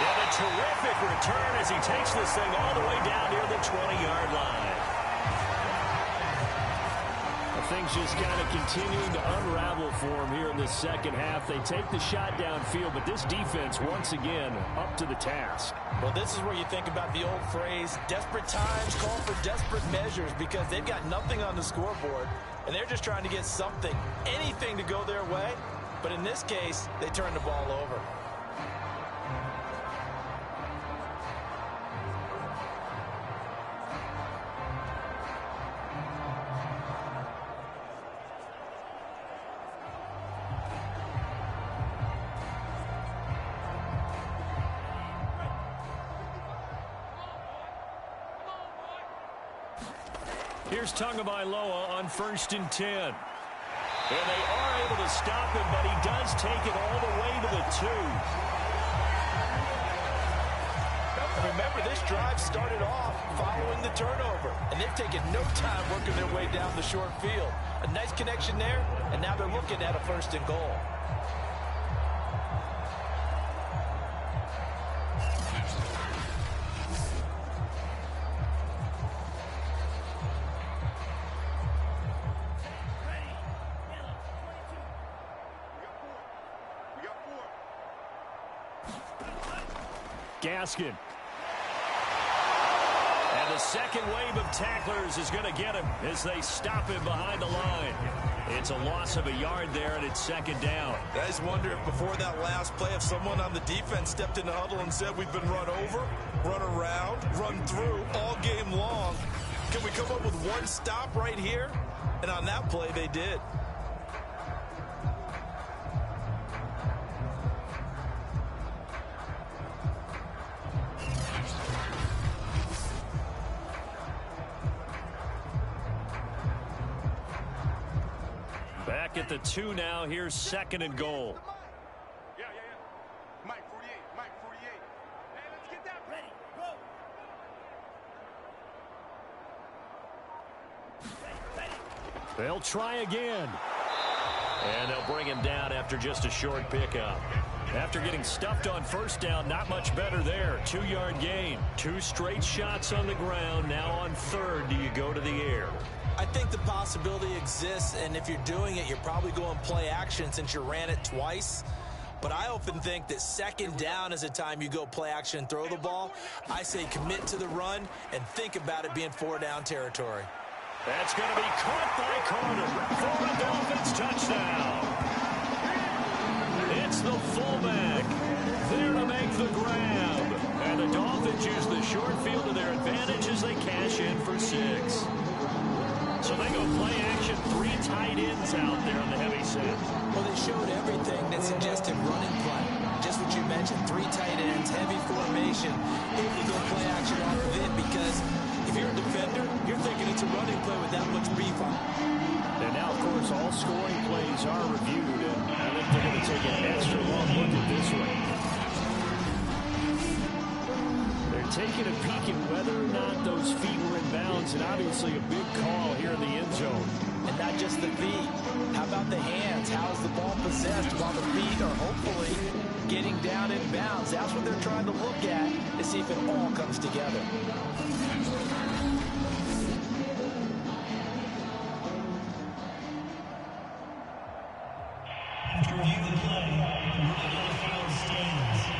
S7: And a terrific return as he takes this thing all the way down near the 20-yard line. Things just kind of continuing to unravel for him here in the second half. They take the shot downfield, but this defense, once again, up to the task.
S3: Well, this is where you think about the old phrase, desperate times call for desperate measures, because they've got nothing on the scoreboard, and they're just trying to get something, anything to go their way. But in this case, they turn the ball over.
S7: Here's Tagovailoa on 1st and 10. And they are able to stop him, but he does take it all the way to the 2.
S3: Remember, this drive started off following the turnover, and they've taken no time working their way down the short field. A nice connection there, and now they're looking at a 1st and goal.
S7: Gaskin. And the The second wave of tacklers is going to get him as they stop him behind the line. It's a loss of a yard there, and it's second down.
S3: I just wonder if before that last play, if someone on the defense stepped in the huddle and said, we've been run over, run around, run through all game long. Can we come up with one stop right here? And on that play, they did.
S7: Back at the 2 now. Here's second and goal.
S6: Yeah. Mike 48, Mike 48. Hey, let's get that ready. Go.
S7: They'll try again. And they'll bring him down after just a short pickup. After getting stuffed on first down, not much better there. 2-yard gain. 2 straight shots on the ground. Now on third, do you go to the air?
S3: I think the possibility exists, and if you're doing it, you're probably going play action since you ran it twice. But I often think that second down is the time you go play action and throw the ball. I say commit to the run and think about it being 4-down territory.
S7: That's going to be caught by Carter for a Dolphins touchdown. It's the fullback there to make the grab. And the Dolphins use the short field to their advantage as they cash in for 6. So they go play action, 3 tight ends out there on the heavy set.
S3: Well, they showed everything that suggested running play. Just what you mentioned, 3 tight ends, heavy formation. If you go play action off of it, because if you're a defender, you're thinking it's a running play with that much beef on it.
S7: And now, of course, all scoring plays are reviewed, and I think they're going to take an extra long look at this one. They're taking a peek at whether or not those feet were in bounds, and obviously a big call here in the end zone.
S3: And not just the feet. How about the hands? How's the ball possessed while the feet are hopefully getting down in bounds? That's what they're trying to look at to see if it all comes together.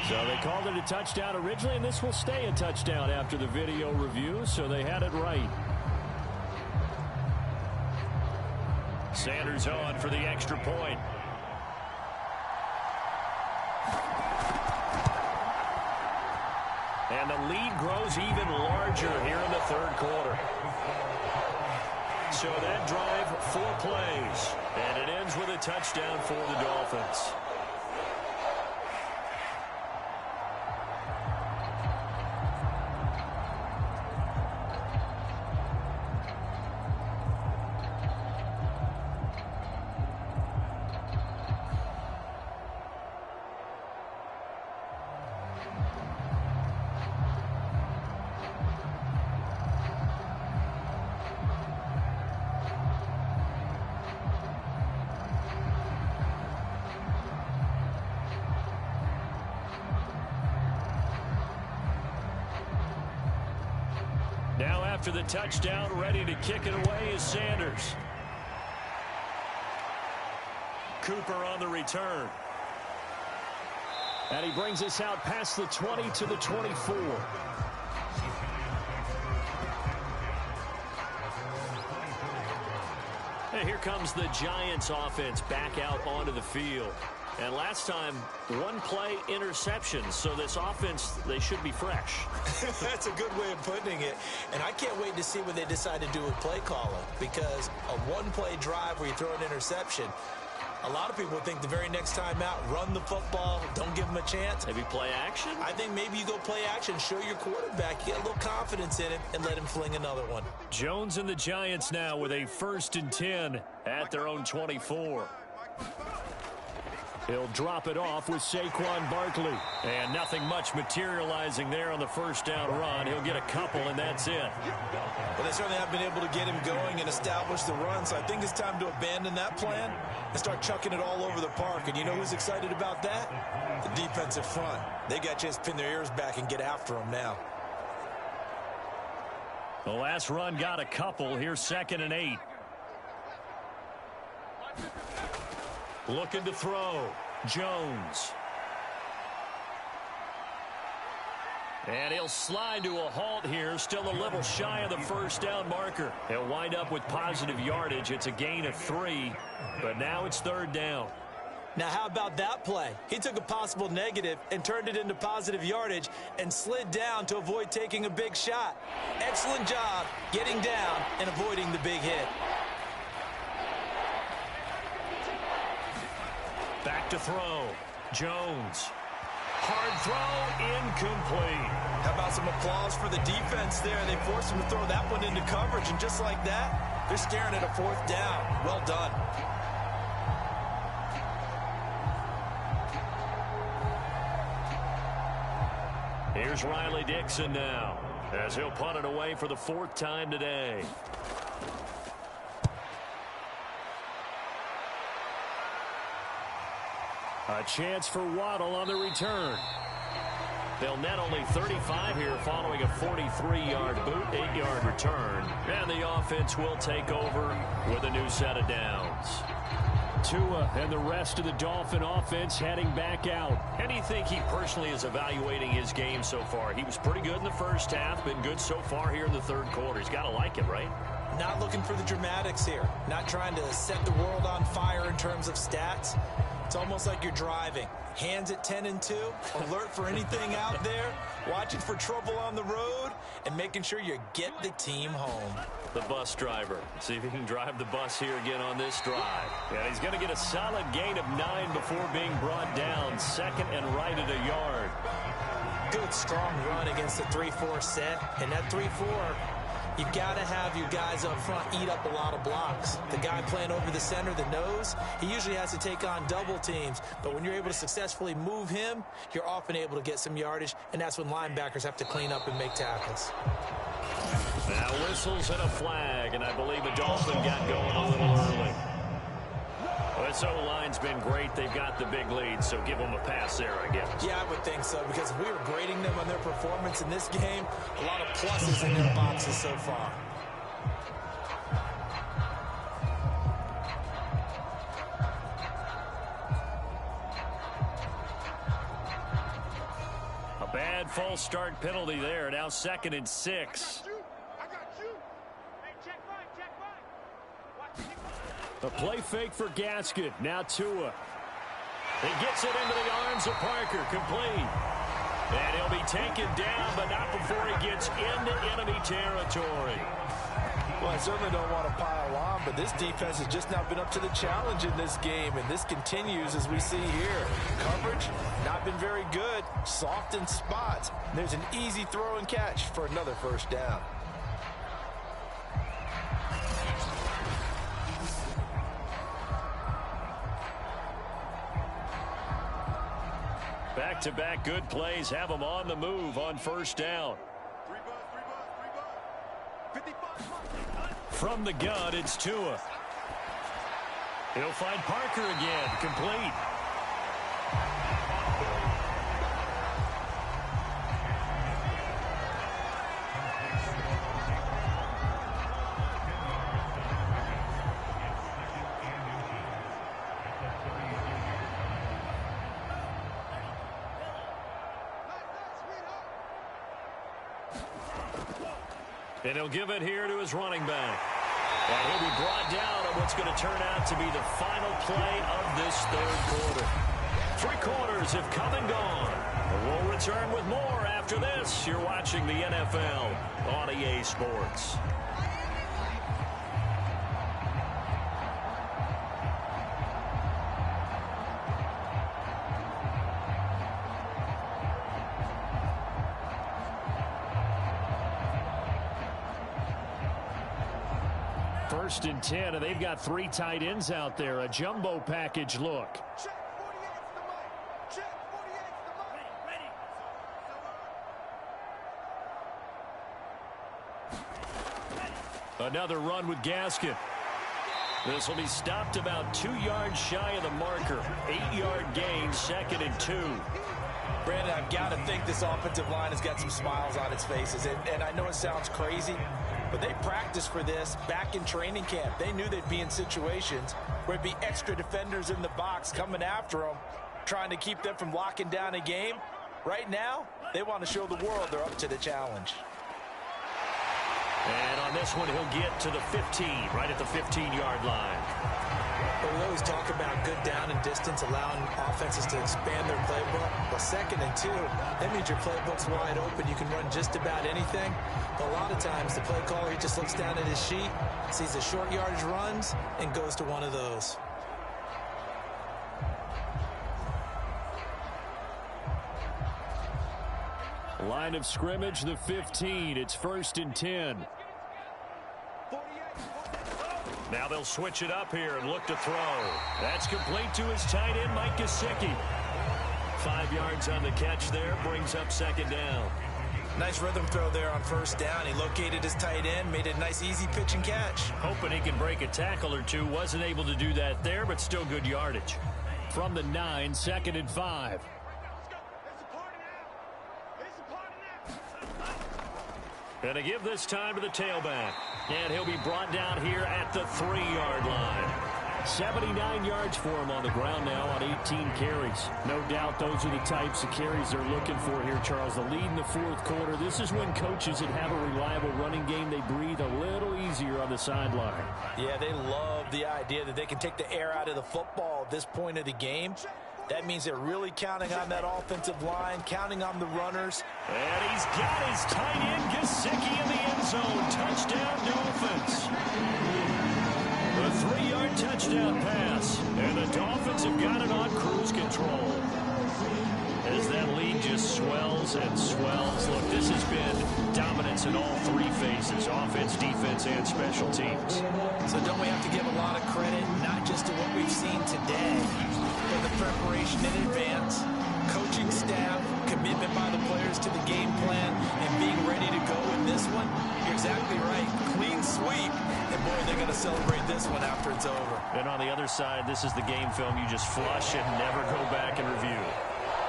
S7: So they called it a touchdown originally, and this will stay a touchdown after the video review, so they had it right. Sanders on for the extra point. And the lead grows even larger here in the third quarter. So that drive, 4 plays, and it ends with a touchdown for the Dolphins. Now after the touchdown, ready to kick it away is Sanders. Cooper on the return. And he brings us out past the 20 to the 24. And here comes the Giants offense back out onto the field. And last time, 1 play interception. So this offense, they should be fresh.
S3: That's a good way of putting it. And I can't wait to see what they decide to do with play calling. Because a 1-play drive where you throw an interception, a lot of people think the very next time out, run the football, don't give them a chance.
S7: Maybe play action?
S3: I think maybe you go play action, show your quarterback, get a little confidence in him, and let him fling another one.
S7: Jones and the Giants now with a 1st and 10 at their own 24. He'll drop it off with Saquon Barkley. And nothing much materializing there on the first down run. He'll get a couple, and that's it.
S3: Well, they certainly have been able to get him going and establish the run, so I think it's time to abandon that plan and start chucking it all over the park. And you know who's excited about that? The defensive front. They got a chance to pin their ears back and get after him now.
S7: The last run got a couple. Here's 2nd and 8. Looking to throw. Jones. And he'll slide to a halt here, still a little shy of the first down marker. He'll wind up with positive yardage. It's a gain of 3, but now it's 3rd down.
S3: Now, how about that play? He took a possible negative and turned it into positive yardage and slid down to avoid taking a big shot. Excellent job getting down and avoiding the big hit.
S7: Back to throw. Jones. Hard throw, incomplete.
S3: How about some applause for the defense there? They forced him to throw that one into coverage, and just like that, they're staring at a 4th down. Well done.
S7: Here's Riley Dixon now, as he'll punt it away for the 4th time today. A chance for Waddle on the return. They'll net only 35 here following a 43-yard boot, 8-yard return. And the offense will take over with a new set of downs. Tua and the rest of the Dolphin offense heading back out. How do you think he personally is evaluating his game so far? He was pretty good in the first half, been good so far here in the 3rd quarter. He's got to like it, right?
S3: Not looking for the dramatics here. Not trying to set the world on fire in terms of stats. It's almost like you're driving. Hands at 10 and 2, alert for anything out there, watching for trouble on the road, and making sure you get the team home.
S7: The bus driver. See if he can drive the bus here again on this drive. And he's going to get a solid gain of 9 before being brought down. 2nd and right at a yard.
S3: Good, strong run against the 3-4 set. And that 3-4, you've got to have your guys up front eat up a lot of blocks. The guy playing over the center, the nose, he usually has to take on double teams. But when you're able to successfully move him, you're often able to get some yardage, and that's when linebackers have to clean up and make tackles.
S7: Now whistles and a flag, and I believe the Dolphin got going a little early. Well, this O-line's been great. They've got the big lead, so give them a pass there, I guess.
S3: Yeah, I would think so, because if we were grading them on their performance in this game, a lot of pluses in their boxes so far.
S7: A bad false start penalty there. Now 2nd and 6. A play fake for Gaskin. Now Tua. He gets it into the arms of Parker. Complete. And he'll be taken down, but not before he gets into enemy territory.
S3: Well, I certainly don't want to pile on, but this defense has just not been up to the challenge in this game, and this continues as we see here. Coverage, not been very good. Soft in spots. There's an easy throw and catch for another 1st down.
S7: Back-to-back good plays have them on the move on 1st down. From the gun, it's Tua. He'll find Parker again. Complete. And he'll give it here to his running back. And he'll be brought down on what's going to turn out to be the final play of this 3rd quarter. 3 quarters have come and gone. And we'll return with more after this. You're watching the NFL on EA Sports. First and 10, and they've got 3 tight ends out there. A jumbo package look.
S6: Check 48's the mic. Check 48's the mic.
S7: Another run with Gaskin. This will be stopped about 2 yards shy of the marker. 8-yard gain, 2nd and 2.
S3: Brandon, I've got to think this offensive line has got some smiles on its faces. And I know it sounds crazy, but they practiced for this back in training camp. They knew they'd be in situations where it'd be extra defenders in the box coming after them, trying to keep them from locking down a game. Right now, they want to show the world they're up to the challenge.
S7: And on this one, he'll get to the 15, right at the 15-yard line.
S3: But we always talk about good down and distance, allowing offenses to expand their playbook. Well, 2nd and 2, that means your playbook's wide open. You can run just about anything. But a lot of times, the play caller, he just looks down at his sheet, sees the short yardage runs, and goes to one of those.
S7: Line of scrimmage, the 15. It's 1st and 10. Now they'll switch it up here and look to throw. That's complete to his tight end, Mike Gesicki. 5 yards on the catch there, brings up 2nd down.
S3: Nice rhythm throw there on 1st down. He located his tight end, made a nice easy pitch and catch.
S7: Hoping he can break a tackle or two. Wasn't able to do that there, but still good yardage. From the 9, 2nd and 5. And to give this time to the tailback. And he'll be brought down here at the 3-yard line. 79 yards for him on the ground now on 18 carries. No doubt those are the types of carries they're looking for here, Charles. The lead in the 4th quarter. This is when coaches that have a reliable running game, they breathe a little easier on the sideline.
S3: Yeah, they love the idea that they can take the air out of the football at this point of the game. That means they're really counting on that offensive line, counting on the runners.
S7: And he's got his tight end, Gesicki, in the end zone. Touchdown, Dolphins. A 3-yard touchdown pass. And the Dolphins have got it on cruise control. As that lead just swells and swells. Look, this has been dominance in all 3 phases, offense, defense, and special teams.
S3: So don't we have to give a lot of credit, not just to what we've seen today, but the preparation in advance, coaching staff, commitment by the players to the game plan, and being ready to go in this one? You're exactly right. Clean sweep. And boy, they're going to celebrate this one after it's over.
S7: And on the other side, this is the game film you just flush and never go back and review.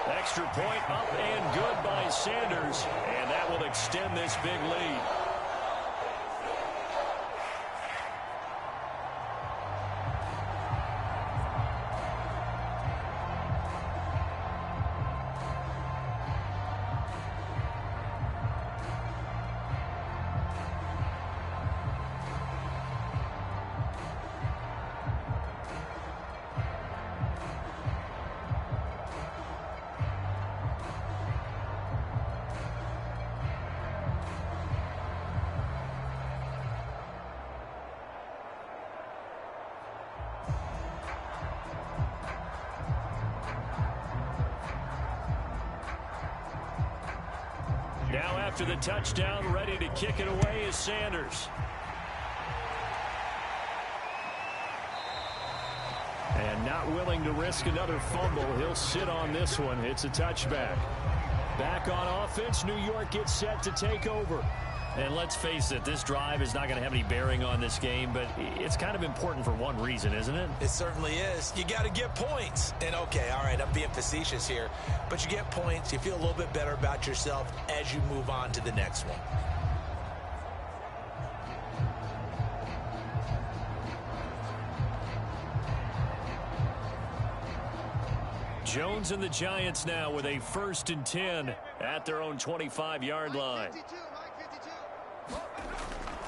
S7: Extra point up and good by Sanders, and that will extend this big lead. Now after the touchdown, ready to kick it away is Sanders. And not willing to risk another fumble. He'll sit on this one. It's a touchback. Back on offense, New York gets set to take over. And let's face it, this drive is not going to have any bearing on this game, but it's kind of important for one reason, isn't it?
S3: It certainly is. You got to get points. And okay, all right, I'm being facetious here, but you get points, you feel a little bit better about yourself as you move on to the next one.
S7: Jones and the Giants now with a 1st and 10 at their own 25-yard line.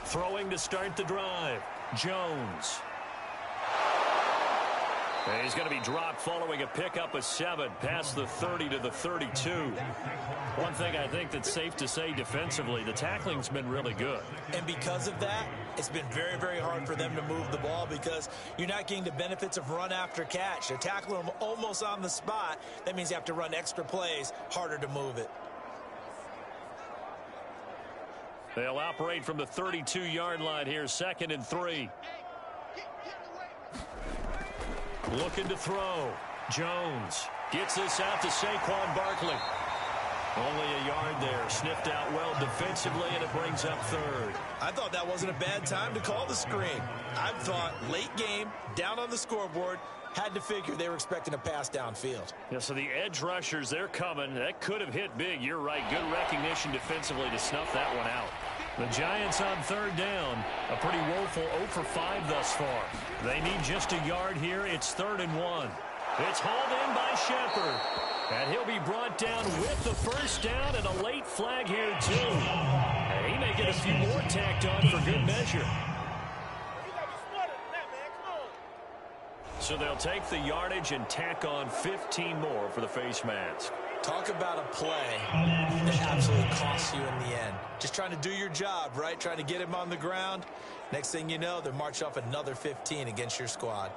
S7: Throwing to start the drive. Jones. And he's going to be dropped following a pickup of 7 past the 30 to the 32. One thing I think that's safe to say defensively, the tackling's been really good.
S3: And because of that, it's been very, very hard for them to move the ball because you're not getting the benefits of run after catch. They're tackling them almost on the spot. That means you have to run extra plays, harder to move it.
S7: They'll operate from the 32-yard line here, 2nd and 3. Looking to throw. Jones gets this out to Saquon Barkley. Only a yard there. Sniffed out well defensively, and it brings up 3rd.
S3: I thought that wasn't a bad time to call the screen. I thought late game, down on the scoreboard, had to figure they were expecting a pass downfield.
S7: Yeah, so the edge rushers, they're coming. That could have hit big. You're right. Good recognition defensively to snuff that one out. The Giants on 3rd down. A pretty woeful 0 for 5 thus far. They need just a yard here. It's 3rd and 1. It's hauled in by Shepard. And he'll be brought down with the first down and a late flag here, too. And he may get a few more tacked on for good measure. So they'll take the yardage and tack on 15 more for the face mask.
S3: Talk about a play that absolutely costs you in the end. Just trying to do your job, right? Trying to get him on the ground. Next thing you know, they're marching off another 15 against your squad.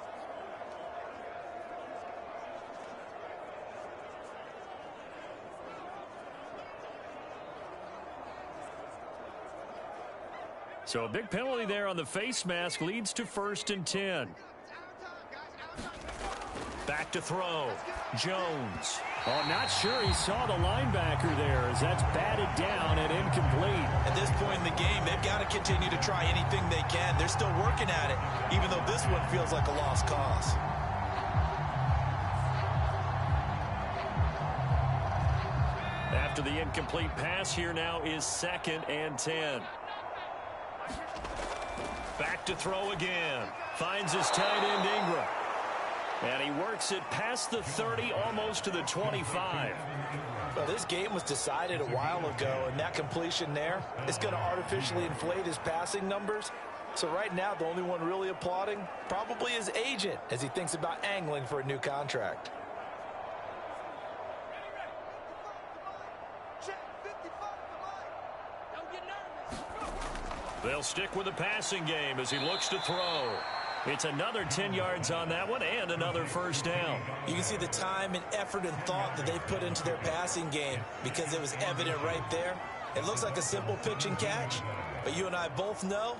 S7: So a big penalty there on the face mask leads to 1st and 10. Back to throw. Jones. Oh, not sure he saw the linebacker there as that's batted down and incomplete.
S3: At this point in the game, they've got to continue to try anything they can. They're still working at it, even though this one feels like a lost cause.
S7: After the incomplete pass, here now is 2nd and 10. Back to throw again. Finds his tight end Ingram. And he works it past the 30, almost to the 25.
S3: Well, this game was decided a while ago, and that completion there is going to artificially inflate his passing numbers. So right now, the only one really applauding probably his agent as he thinks about angling for a new contract.
S7: They'll stick with the passing game as he looks to throw. It's another 10 yards on that one and another first down.
S3: You can see the time and effort and thought that they put into their passing game because it was evident right there. It looks like a simple pitch and catch, but you and I both know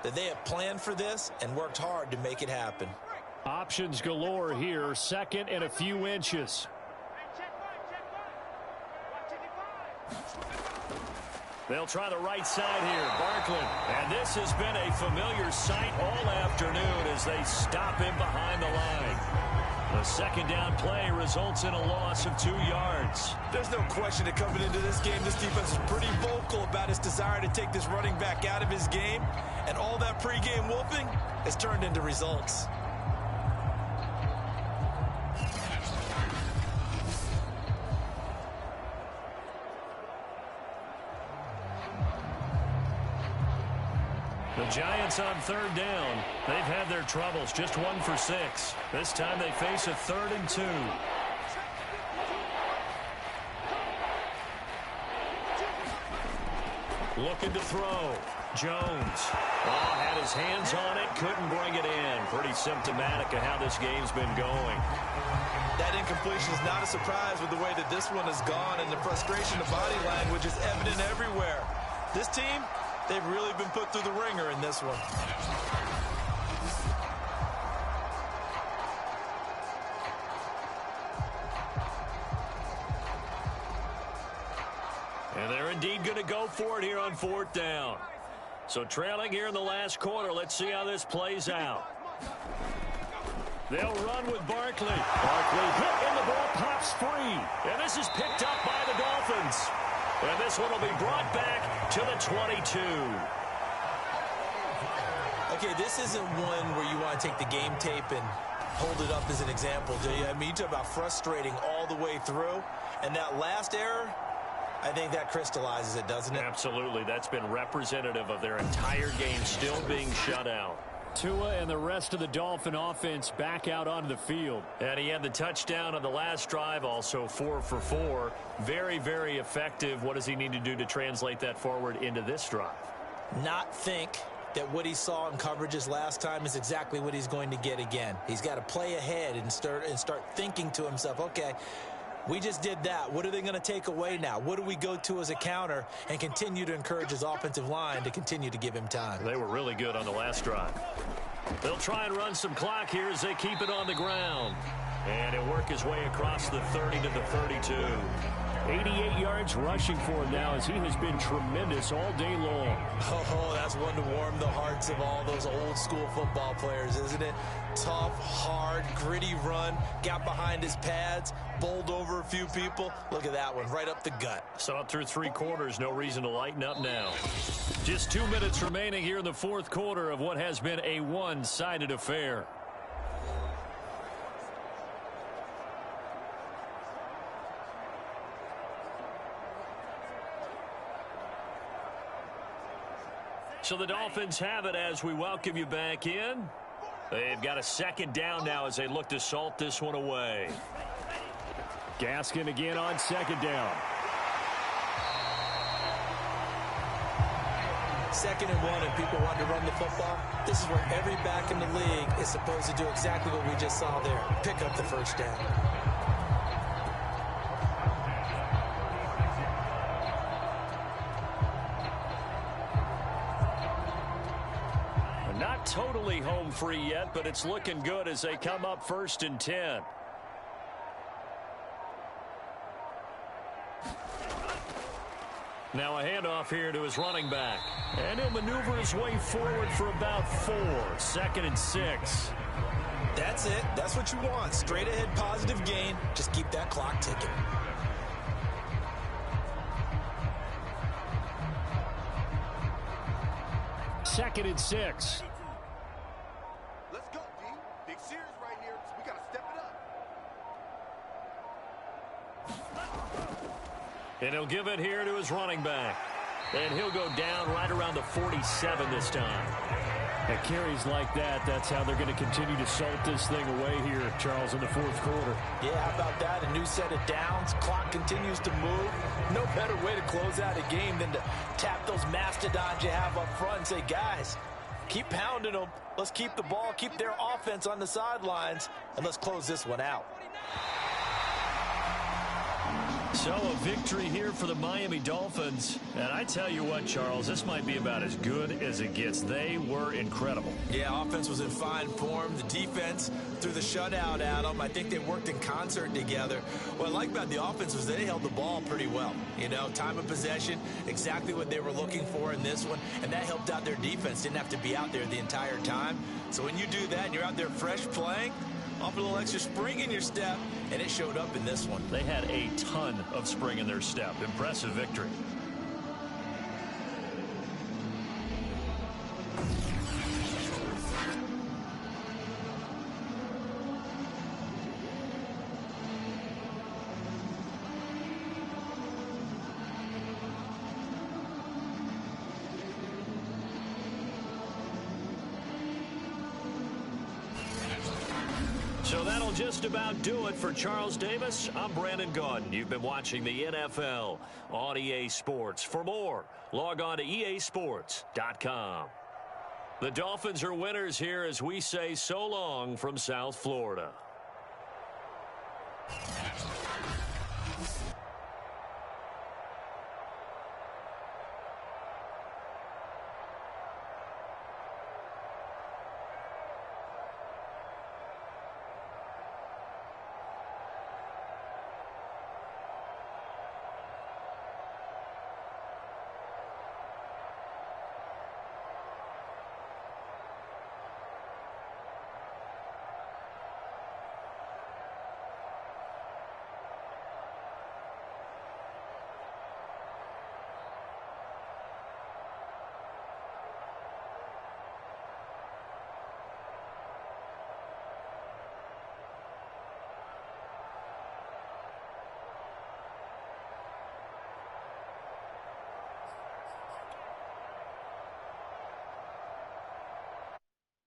S3: that they have planned for this and worked hard to make it happen.
S7: Options galore here, 2nd and a few inches. They'll try the right side here. Barkley. And this has been a familiar sight all afternoon as they stop him behind the line. The 2nd down play results in a loss of 2 yards.
S3: There's no question that coming into this game, this defense is pretty vocal about its desire to take this running back out of his game. And all that pregame wolfing has turned into results.
S7: The Giants on 3rd down. They've had their troubles, just 1 for 6. This time they face a 3rd and 2. Looking to throw. Jones. Oh, had his hands on it, couldn't bring it in. Pretty symptomatic of how this game's been going.
S3: That incompletion is not a surprise with the way that this one has gone, and the frustration of body language is evident everywhere. This team, they've really been put through the ringer in this one.
S7: And they're indeed going to go for it here on 4th down. So trailing here in the last quarter, let's see how this plays out. They'll run with Barkley. Barkley hit and the ball pops free. And this is picked up by the Dolphins. And this one will be brought back to the 22.
S3: Okay, this isn't one where you want to take the game tape and hold it up as an example, do you? I mean, you talk about frustrating all the way through. And that last error, I think that crystallizes it, doesn't it?
S7: Absolutely. That's been representative of their entire game still being shut out. Tua and the rest of the Dolphin offense back out onto the field. And he had the touchdown on the last drive, also 4 for 4. Very, very effective. What does he need to do to translate that forward into this drive?
S3: Not think that what he saw in coverages last time is exactly what he's going to get again. He's got to play ahead and start thinking to himself, okay, we just did that. What are they going to take away now? What do we go to as a counter? And continue to encourage his offensive line to continue to give him time.
S7: They were really good on the last drive. They'll try and run some clock here as they keep it on the ground. And he'll work his way across the 30 to the 32. 88 yards rushing for him now as he has been tremendous all day long.
S3: Oh, that's one to warm the hearts of all those old school football players, isn't it? Tough, hard, gritty run, got behind his pads, bowled over a few people. Look at that one, right up the gut.
S7: Saw it through 3 quarters, no reason to lighten up now. Just 2 minutes remaining here in the 4th quarter of what has been a one-sided affair. So the Dolphins have it as we welcome you back in. They've got a second down now as they look to salt this one away.
S2: Gaskin again on second down.
S3: 2nd and 1 and people want to run the football. This is where every back in the league is supposed to do exactly what we just saw there. Pick up the first down.
S7: Not totally home free yet, but it's looking good as they come up 1st and 10. Now a handoff here to his running back. And he'll maneuver his way forward for about 4. 2nd and 6.
S3: That's it. That's what you want. Straight ahead positive gain. Just keep that clock ticking.
S2: Second and 6.
S6: Let's go, D. Big series right here. We got to step it up.
S7: And he'll give it here to his running back. And he'll go down right around the 47 this time.
S2: At carries like that, that's how they're going to continue to salt this thing away here, Charles, in the 4th quarter.
S3: Yeah, how about that? A new set of downs. Clock continues to move. No better way to close out a game than to tap those mastodons you have up front and say, guys, keep pounding them. Let's keep the ball, keep their offense on the sidelines, and let's close this one out.
S7: So a victory here for the Miami Dolphins. And I tell you what, Charles, this might be about as good as it gets. They were incredible.
S3: Yeah, offense was in fine form. The defense threw the shutout at them. I think they worked in concert together. What I like about the offense was they held the ball pretty well. You know, time of possession, exactly what they were looking for in this one. And that helped out their defense. Didn't have to be out there the entire time. So when you do that and you're out there fresh playing, off a little extra spring in your step, and it showed up in this one.
S7: They had a ton of spring in their step. Impressive victory. So that'll just about do it for Charles Davis. I'm Brandon Gaudin. You've been watching the NFL on EA Sports. For more, log on to easports.com. The Dolphins are winners here as we say so long from South Florida.